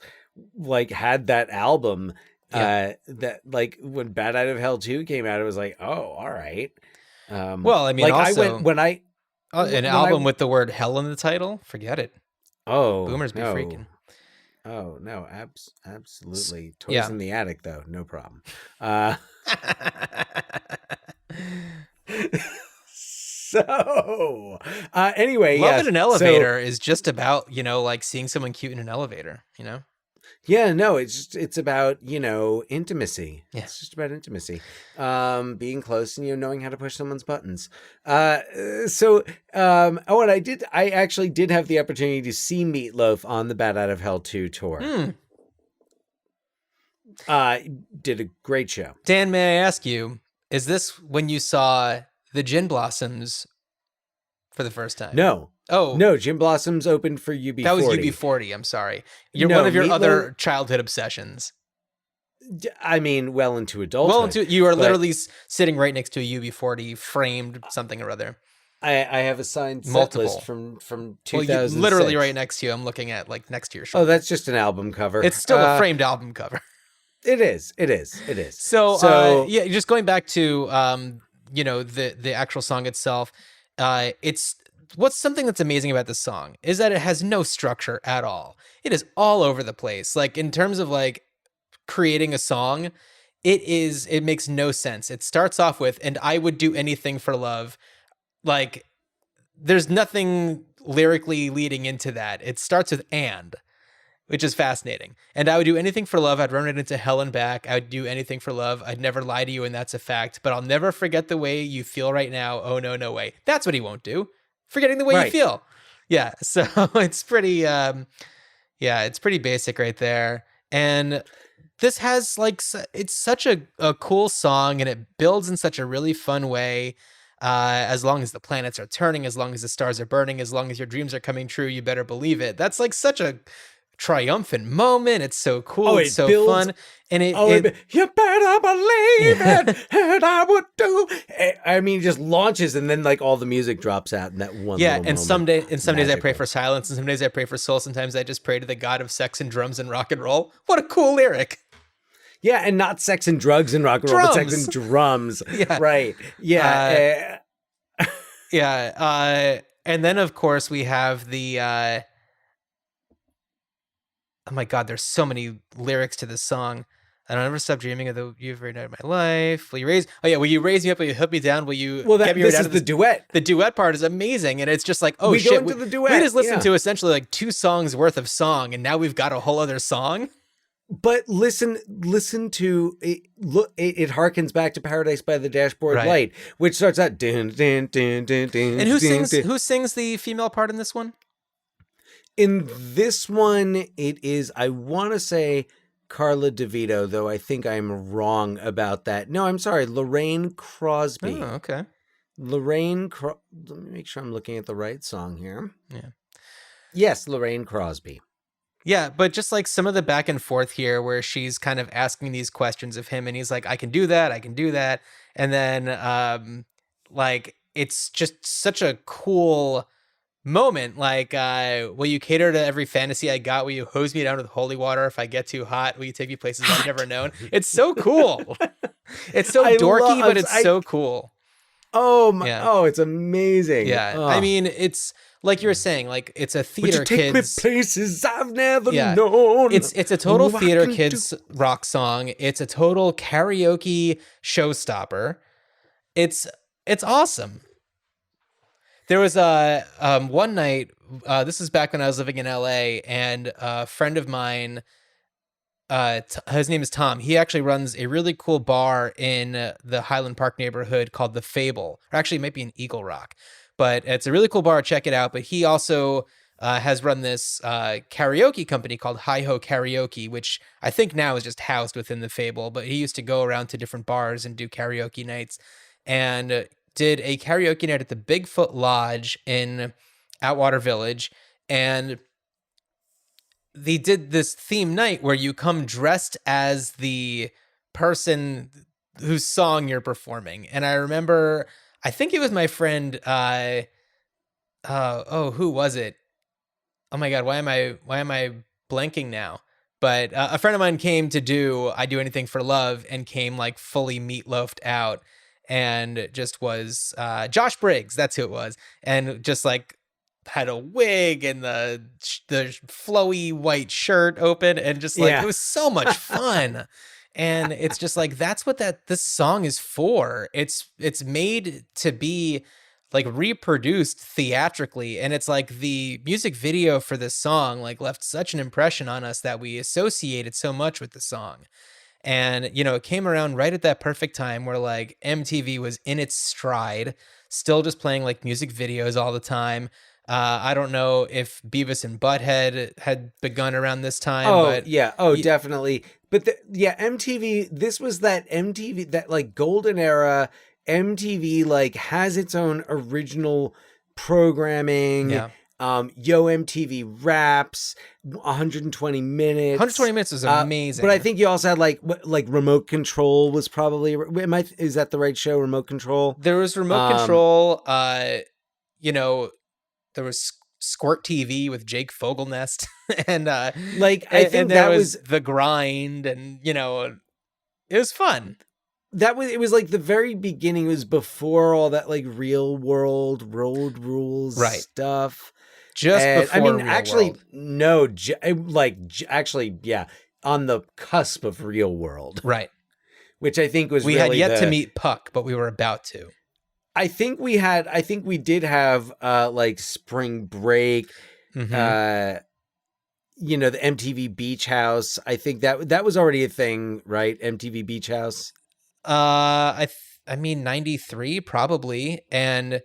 like had that album, that like when Bat Out of Hell 2 came out, it was like, oh, all right. Well, I mean, like also, I went when I an album with the word hell in the title, forget it. oh Boomers be no. freaking. Oh no, absolutely. Toys Yeah. in the attic though, no problem. So anyway, Love yes. in an elevator is just about, you know, like seeing someone cute in an elevator, you know? Yeah, no, it's about, you know, intimacy. Yeah. It's just about intimacy. Being close and, you know, knowing how to push someone's buttons. And I actually did have the opportunity to see Meatloaf on the Bat Out of Hell 2 tour. Did a great show. Dan, may I ask you, is this when you saw the Gin Blossoms for the first time? No. Oh. No, Jim Blossoms opened for UB40. That was UB40, I'm sorry. You're No, one of your Meatloaf- other childhood obsessions. I mean, well into adulthood. You are but literally sitting right next to a UB40 framed something or other. I have a signed set Multiple. list from 2006. Well, literally right next to you. I'm looking at, like, next to your shoulder. Oh, that's just an album cover. It's still a framed album cover. It is. So yeah, just going back to you know, the actual song itself, it's what's something that's amazing about this song is that it has no structure at all. It is all over the place. Like, in terms of like creating a song, it makes no sense. It starts off with, and I would do anything for love. Like, there's nothing lyrically leading into that. It starts with and, which is fascinating. And I would do anything for love. I'd run it into hell and back. I would do anything for love. I'd never lie to you, and that's a fact. But I'll never forget the way you feel right now. Oh, no, no way. That's what he won't do. Forgetting the way you feel. Yeah. So it's pretty, it's pretty basic right there. And this has, like, it's such a cool song, and it builds in such a really fun way. As long as the planets are turning, as long as the stars are burning, as long as your dreams are coming true, you better believe it. That's like such a triumphant moment. It's so cool. It's so fun. And you better believe it, and I would do. I mean, it just launches, and then like all the music drops out in that one. Yeah, and some days I pray for magical. silence, and some days I pray for soul. Sometimes I just pray to the God of sex and drums and rock and roll. What a cool lyric. Yeah, and not sex and drugs and rock and roll, but sex Drums. and drums. Yeah. Right. Yeah. Yeah. And then, of course, we have the oh my God, there's so many lyrics to this song. I don't ever stop dreaming of the you every night of my life. Will you raise me up? Will you hook me down? Will you get me this out is of the duet. The duet part is amazing, and it's just like, oh We shit, go into the duet, we just listened yeah. to essentially like 2 songs worth of song, and now we've got a whole other song. But listen to it. Look, it harkens back to "Paradise by the Dashboard Right. Light," which starts out dun, dun, dun, dun, dun, And who dun, sings dun. who sings the female part in this one? In this one, it is, I want to say, Carla DeVito, though I think I'm wrong about that. No, I'm sorry, Lorraine Crosby. Oh, okay. Let me make sure I'm looking at the right song here. Yeah. Yes, Lorraine Crosby. Yeah, but just like some of the back and forth here where she's kind of asking these questions of him, and he's like, I can do that. And then like, it's just such a cool moment. Like, will you cater to every fantasy I got? Will you hose me down with holy water if I get too hot? Will you take me places I've never known? It's so cool. It's so dorky, but it's so cool. Oh my! Yeah. Oh, it's amazing. Yeah, Oh. I mean, it's like you were saying, like, it's a Would theater you take kids. me places I've never Yeah. known? It's a total Oh, I theater can kids rock song. It's a total karaoke showstopper. It's awesome. There was one night. This is back when I was living in LA, and a friend of mine. His name is Tom. He actually runs a really cool bar in the Highland Park neighborhood called The Fable. Or actually, it might be in Eagle Rock, but it's a really cool bar. Check it out. But he also has run this karaoke company called Hi Ho Karaoke, which I think now is just housed within The Fable. But he used to go around to different bars and do karaoke nights, and did a karaoke night at the Bigfoot Lodge in Atwater Village, and they did this theme night where you come dressed as the person whose song you're performing. And I remember, I think it was my friend, who was it? Oh my God, why am I blanking now? But a friend of mine came to do I Do Anything for Love and came like fully meatloafed out and just was Josh Briggs, that's who it was. And just like had a wig and the flowy white shirt open and just like Yeah. it was so much fun. And it's just like that's what this song is for. It's made to be like reproduced theatrically, and it's like the music video for this song like left such an impression on us that we associated so much with the song. And you know, it came around right at that perfect time where like MTV was in its stride, still just playing like music videos all the time. I don't know if Beavis and Butthead had begun around this time. Oh, but yeah. Oh, definitely. But MTV, this was that MTV, that like golden era. MTV like has its own original programming. Yeah. Yo MTV Raps, 120 minutes. 120 minutes is amazing. But I think you also had like Remote Control was probably. Is that the right show? Remote Control. There was Remote Control. You know, there was Squirt TV with Jake Fogelnest, and I think that was The Grind, and you know, it was fun. It was like the very beginning. It was before all that like real world road rules stuff. Just before Real actually, World. no, actually, yeah, on the cusp of Real World, right? Which I think was we really had yet to meet Puck, but we were about to. I think we did have like Spring Break, Mm-hmm. You know, the MTV Beach House. I think that was already a thing, right? MTV Beach House. I mean 93 probably, and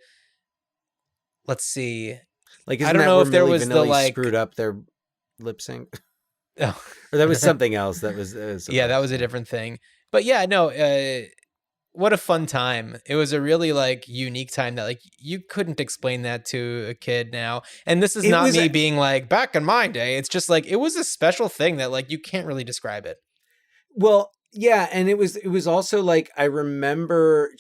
let's see. Like, I don't know if there was Vanilli the like screwed up their lip sync, oh. or that was something else. That was yeah, that was a different thing. But yeah, no. What a fun time. It was a really like unique time that like you couldn't explain that to a kid now. And this is not me being like back in my day. It's just like it was a special thing that like you can't really describe it. Well, yeah, and it was also like I remember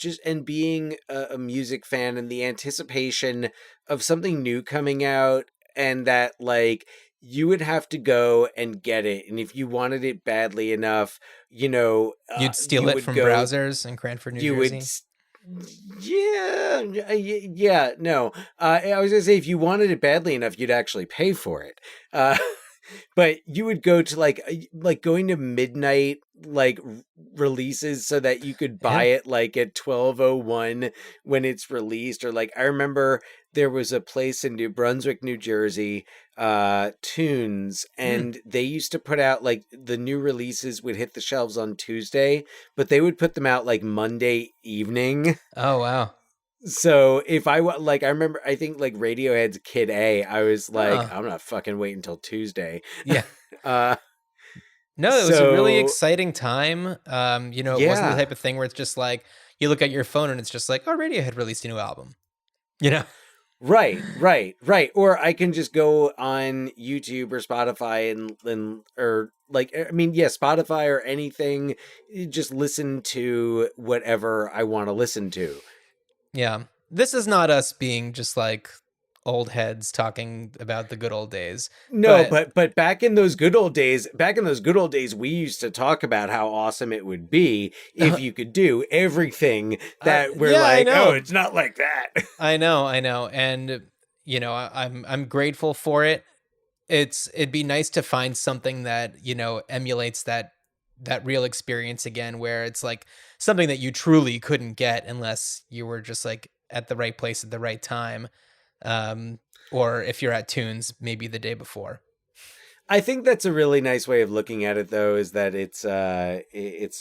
being a music fan and the anticipation of something new coming out, and that like you would have to go and get it, and if you wanted it badly enough, you know, you'd steal it from browsers in Cranford, New Jersey. No. I was gonna say if you wanted it badly enough, you'd actually pay for it. But you would go to like going to midnight like releases so that you could buy it like at 12:01 when it's released. Or like I remember there was a place in New Brunswick, New Jersey, Tunes, and they used to put out like the new releases would hit the shelves on Tuesday, but they would put them out like Monday evening. Oh wow. So if I remember, I think like Radiohead's Kid A, I was like, I'm not fucking waiting until Tuesday. Yeah. No, it was a really exciting time. You know, it wasn't the type of thing where it's just like you look at your phone and it's just like, oh, Radiohead released a new album. You know? Right. Or I can just go on YouTube or Spotify Spotify or anything, just listen to whatever I want to listen to. Yeah. This is not us being just like old heads talking about the good old days. No, but back in those good old days, we used to talk about how awesome it would be if you could do everything that we're like, oh, it's not like that. I know. And you know, I'm grateful for it. It'd be nice to find something that, you know, emulates that real experience again, where it's like something that you truly couldn't get unless you were just like at the right place at the right time. Or if you're at Tunes, maybe the day before. I think that's a really nice way of looking at it, though, is that it's a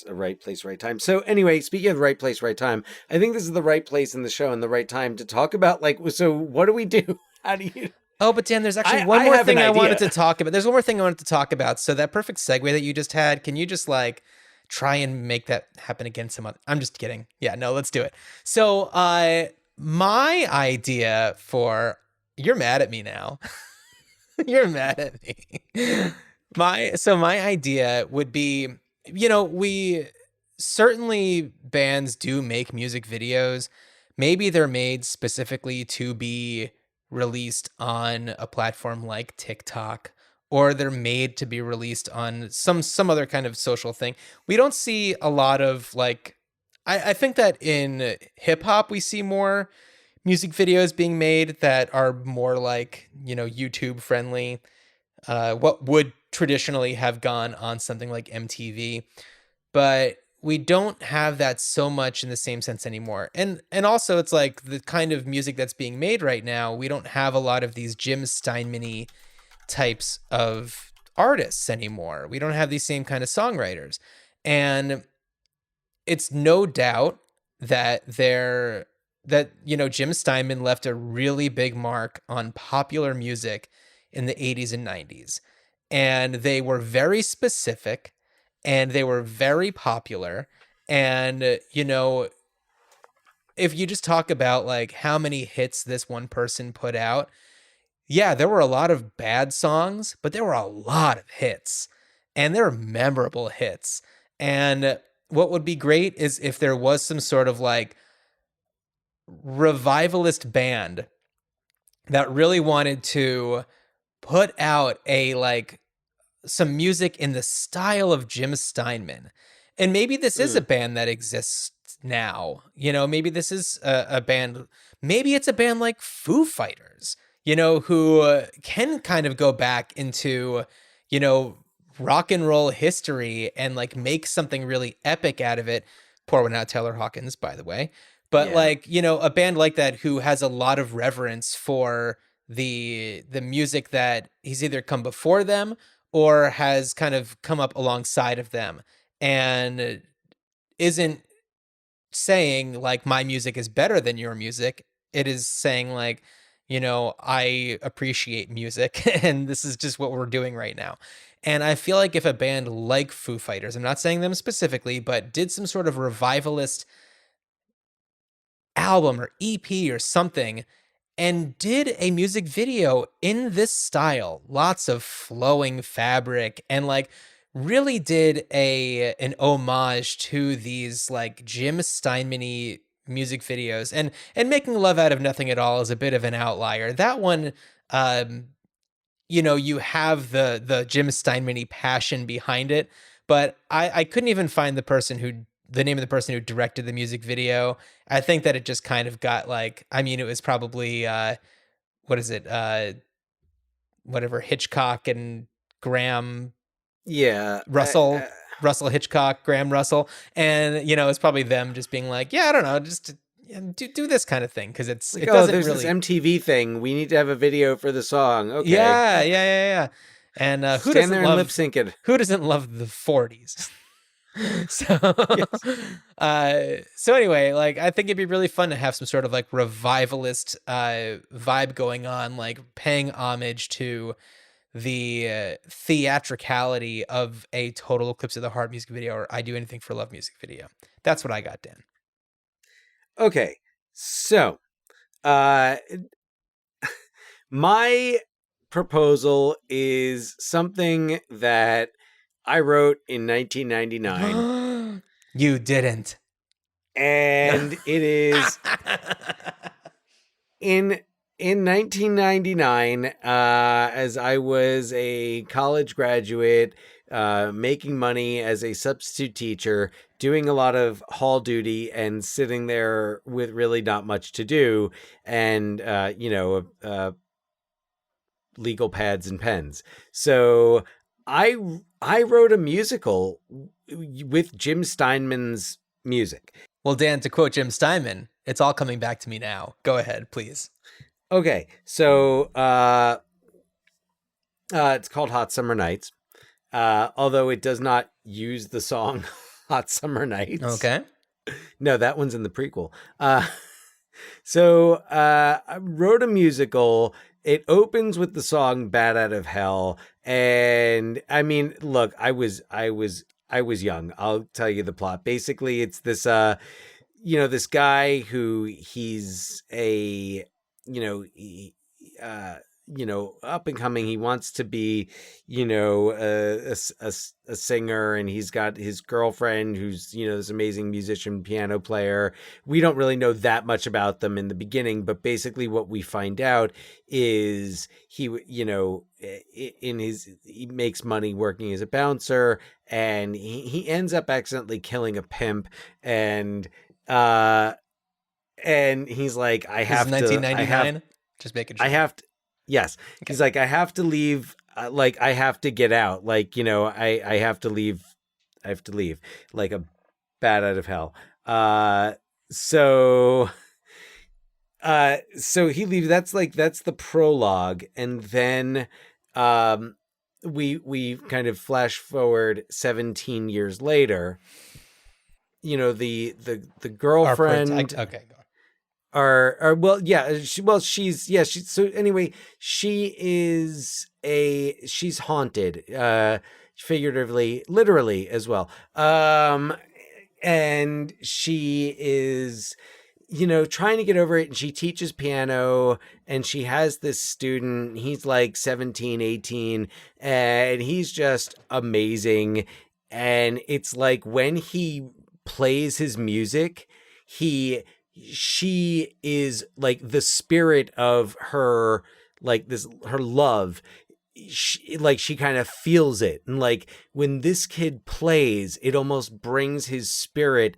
right place, right time. So anyway, speaking of right place, right time, I think this is the right place in the show and the right time to talk about, like, so what do we do? How do you... Oh, but Dan, there's actually one more thing I wanted to talk about. There's one more thing I wanted to talk about. So that perfect segue that you just had, can you just like try and make that happen again some other... I'm just kidding. Yeah, no, let's do it. So my idea for... You're mad at me now. You're mad at me. My idea would be, we certainly bands do make music videos. Maybe they're made specifically to be released on a platform like TikTok, or they're made to be released on some other kind of social thing. We don't see a lot of like I think that in hip hop we see more music videos being made that are more like, YouTube friendly, what would traditionally have gone on something like MTV. But we don't have that so much in the same sense anymore. And also it's like the kind of music that's being made right now, we don't have a lot of these Jim Steinman-y types of artists anymore. We don't have these same kind of songwriters. And it's no doubt that Jim Steinman left a really big mark on popular music in the 80s and 90s. And they were very specific and they were very popular. And, if you just talk about like how many hits this one person put out, yeah, there were a lot of bad songs, but there were a lot of hits, and they're memorable hits. And what would be great is if there was some sort of like revivalist band that really wanted to put out some music in the style of Jim Steinman. And maybe this is a band that exists now. Maybe this is a band, maybe it's a band like Foo Fighters, who can kind of go back into, rock and roll history and like make something really epic out of it. Pour one out, Taylor Hawkins, by the way. But Yeah. a band like that who has a lot of reverence for the music that he's either come before them or has kind of come up alongside of them, and isn't saying like my music is better than your music. It is saying like, I appreciate music and this is just what we're doing right now. And I feel like if a band like Foo Fighters, I'm not saying them specifically, but did some sort of revivalist album or EP or something and did a music video in this style, lots of flowing fabric, and like really did an homage to these like Jim Steinman-y music videos, and Making Love Out of Nothing at All is a bit of an outlier. That one, you have the Jim Steinman-y passion behind it, but I couldn't even find the name of the person who directed the music video. I think that it just kind of got like, it was probably, what is it? Whatever, Hitchcock and Graham Yeah. Russell Hitchcock, Graham Russell. And, it's probably them just being like, yeah, I don't know, just do this kind of thing. Cause it doesn't there's really. this MTV thing. We need to have a video for the song. Okay. Yeah. And who Stand there and lip doesn't sync it. love the 40s? So, Yes. so anyway, like I think it'd be really fun to have some sort of like revivalist vibe going on, like paying homage to the theatricality of a total Eclipse of the Heart music video or I Do Anything for Love music video. That's what I got, Dan. Okay. So, my proposal is something that I wrote in 1999. You didn't. And it is in 1999, as I was a college graduate, making money as a substitute teacher, doing a lot of hall duty and sitting there with really not much to do. And, legal pads and pens. So I wrote a musical with Jim Steinman's music. Well, Dan, to quote Jim Steinman, it's all coming back to me now. Go ahead, please. Okay, so it's called Hot Summer Nights, although it does not use the song Hot Summer Nights. Okay. No, that one's in the prequel. So I wrote a musical. It opens with the song Bat Out of Hell. And look, I was young. I'll tell you the plot. Basically, it's this, this guy who he's a, up and coming. He wants to be, a singer, and he's got his girlfriend who's, this amazing musician, piano player. We don't really know that much about them in the beginning, but basically what we find out is he makes money working as a bouncer, and he ends up accidentally killing a pimp, and he's like, I have to, 1999. Just making sure. I have to, yes. Okay. He's like, I have to leave. I have to get out. I have to leave. I have to leave like a bat out of hell. So he leaves. That's the prologue. And then, we kind of flash forward 17 years later, the girlfriend. Okay. She's haunted, figuratively, literally as well. And she is, trying to get over it, and she teaches piano, and she has this student, he's like 17, 18, and he's just amazing. And it's like when he plays his music, she is like the spirit of her, like this, her love. She kind of feels it. And like when this kid plays, it almost brings his spirit,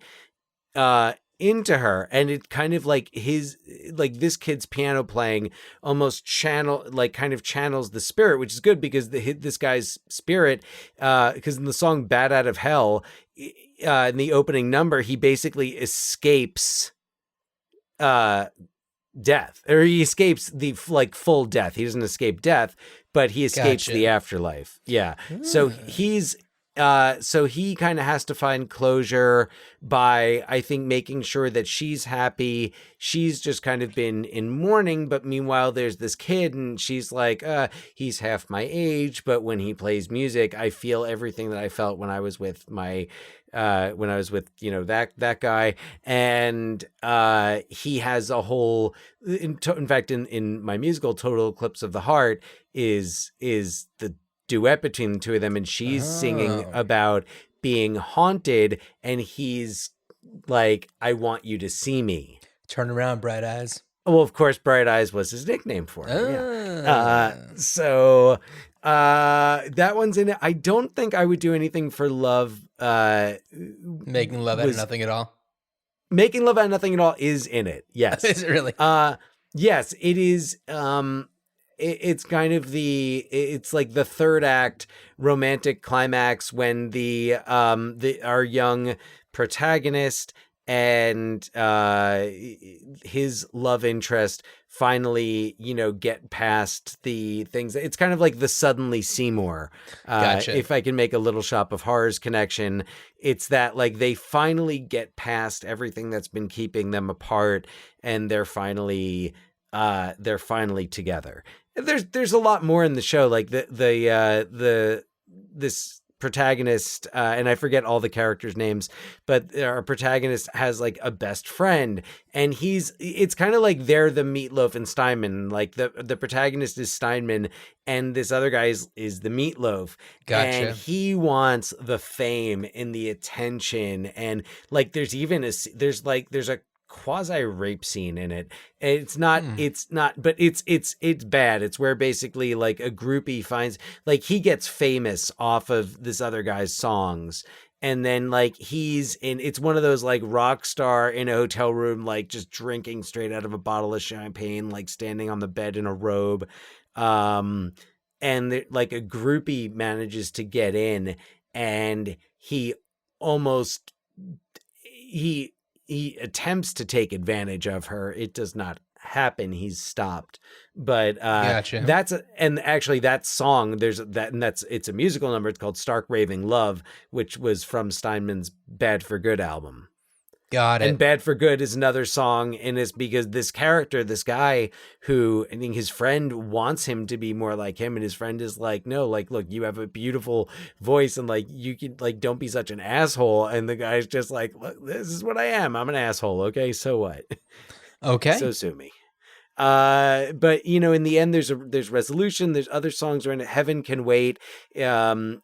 into her. And it kind of like this kid's piano playing almost channels the spirit, which is good because this guy's spirit, because in the song Bat Out of Hell, in the opening number, he basically escapes death, or he escapes the full death. He doesn't escape death, but he escapes the afterlife. Yeah. So he's so he kind of has to find closure by, I think, making sure that she's happy. She's just kind of been in mourning, but meanwhile there's this kid, and she's like, he's half my age, but when he plays music, I feel everything that I felt when I was with my that guy. And he has a whole, in fact, in my musical Total Eclipse of the Heart is the duet between the two of them, and she's singing about being haunted, and he's like, I want you to see me. Turn around, Bright Eyes. Well, of course, Bright Eyes was his nickname for him. Yeah. So that one's in it. I don't think I would do anything for love. Making Love Out of Nothing at All. Making Love Out of Nothing at All is in it. Yes. Is it really? Yes, it is. It's kind of it's like the third act romantic climax when our young protagonist and his love interest finally, get past the things. It's kind of like the Suddenly Seymour. Gotcha. If I can make a Little Shop of Horrors connection, it's that like they finally get past everything that's been keeping them apart, and they're finally together. There's a lot more in the show, like this protagonist, and I forget all the characters' names, but our protagonist has like a best friend, and it's kind of like they're the Meatloaf and Steinman. Like the protagonist is Steinman, and this other guy is the Meatloaf. Gotcha. And he wants the fame and the attention, and like there's a quasi rape scene in it. It's not, but it's bad. It's where basically like a groupie finds, like he gets famous off of this other guy's songs. And then like it's one of those like rock star in a hotel room, like just drinking straight out of a bottle of champagne, like standing on the bed in a robe. And like a groupie manages to get in, and he attempts to take advantage of her. It does not happen. He's stopped. But gotcha. Actually that song, it's a musical number. It's called Stark Raving Love, which was from Steinman's Bad for Good album. Got it. And Bad for Good is another song, and it's because this guy who, I think his friend wants him to be more like him, and his friend is like, no, like, look, you have a beautiful voice, and like, you can, like, don't be such an asshole. And the guy's just like, look, this is what I am. I'm an asshole. Okay, so what? Okay. So sue me. But in the end, there's resolution. There's other songs around it. Heaven Can Wait. The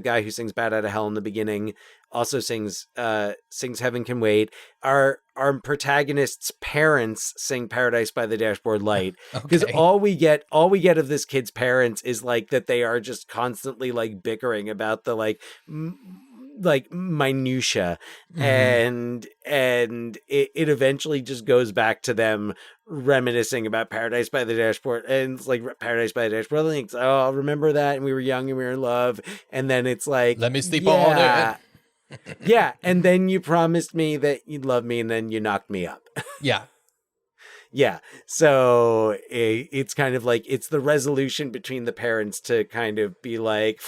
guy who sings Bad Out of Hell in the beginning also sings Heaven Can Wait. Our protagonist's parents sing Paradise by the Dashboard Light, because all we get of this kid's parents is like that they are just constantly like bickering about the like minutia, and it eventually just goes back to them reminiscing about Paradise by the Dashboard, and it's like Paradise by the Dashboard. Thinks, oh, I'll remember that, and we were young and we were in love, and then it's like, let me sleep all day. Yeah, and then you promised me that you'd love me, and then you knocked me up. Yeah. Yeah, so it's kind of like, it's the resolution between the parents to kind of be like,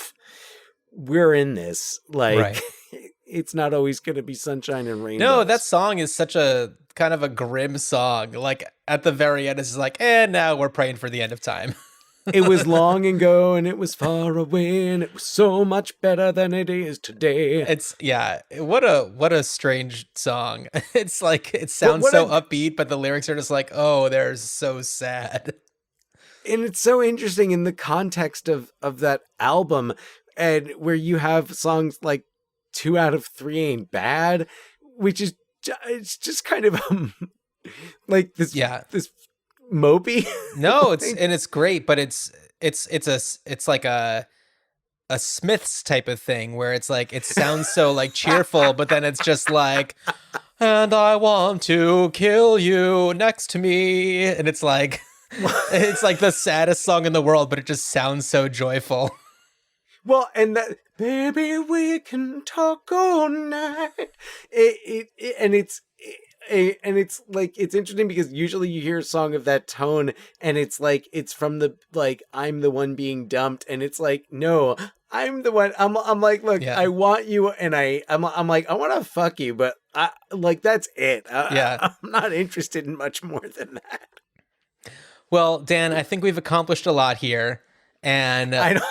we're in this. Like, right. It's not always going to be sunshine and rainbows. No, that song is such a kind of a grim song. Like, at the very end, it's like, now we're praying for the end of time. It was long ago and it was far away and it was so much better than it is today. What a strange song. It's like, it sounds so upbeat, but the lyrics are just like, oh, they're so sad. And it's so interesting in the context of that album, and where you have songs like 2 out of 3 Ain't Bad, which is, it's just kind of like this mopey. No, it's great, but it's like a Smiths type of thing where it's like, it sounds so like cheerful, but then it's just like, and I want to kill you next to me, and it's like the saddest song in the world, but it just sounds so joyful. Well, and that, baby, we can talk all night. It's like, it's interesting because usually you hear a song of that tone and it's like, it's from the, like, I'm the one being dumped, and it's like, no, I'm the one. I'm like, look, I want you, and I'm like, I want to fuck you, but I like, that's it. I'm not interested in much more than that. Well, Dan, I think we've accomplished a lot here, and I know.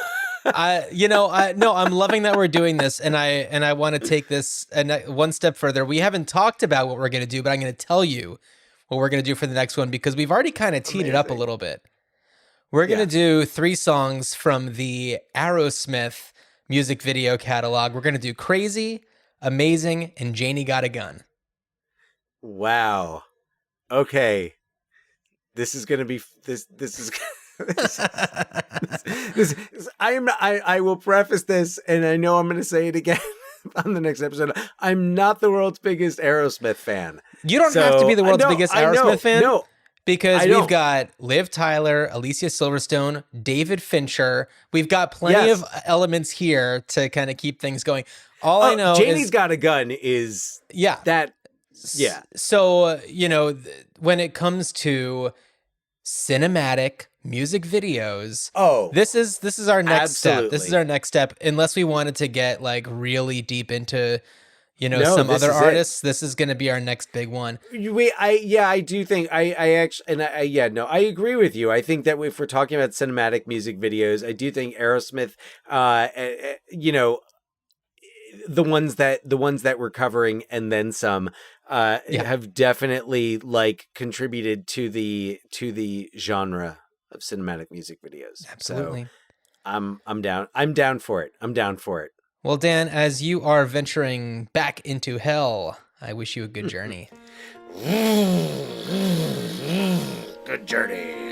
I'm loving that we're doing this, and I want to take this one step further. We haven't talked about what we're going to do, but I'm going to tell you what we're going to do for the next one, because we've already kind of teed it up a little bit. We're going to do 3 songs from the Aerosmith music video catalog. We're going to do Crazy, Amazing, and Janie Got a Gun. Wow. Okay. This is going to be this is I will preface this, and I know I'm going to say it again on the next episode. I'm not the world's biggest Aerosmith fan. You don't have to be the world's biggest Aerosmith fan. No, because we've got Liv Tyler, Alicia Silverstone, David Fincher. We've got plenty of elements here to kind of keep things going. All I know Janie's Got a Gun is that. Yeah. So, when it comes to cinematic music videos, this is our next step. This is our next step, unless we wanted to get like really deep into some other artists. This is going to be our next big one. I do think I agree with you. I think that if we're talking about cinematic music videos, I do think Aerosmith, the ones that we're covering and then some have definitely like contributed to the genre of cinematic music videos. Absolutely. So I'm down for it. Well, Dan, as you are venturing back into hell, I wish you a good journey. Good journey.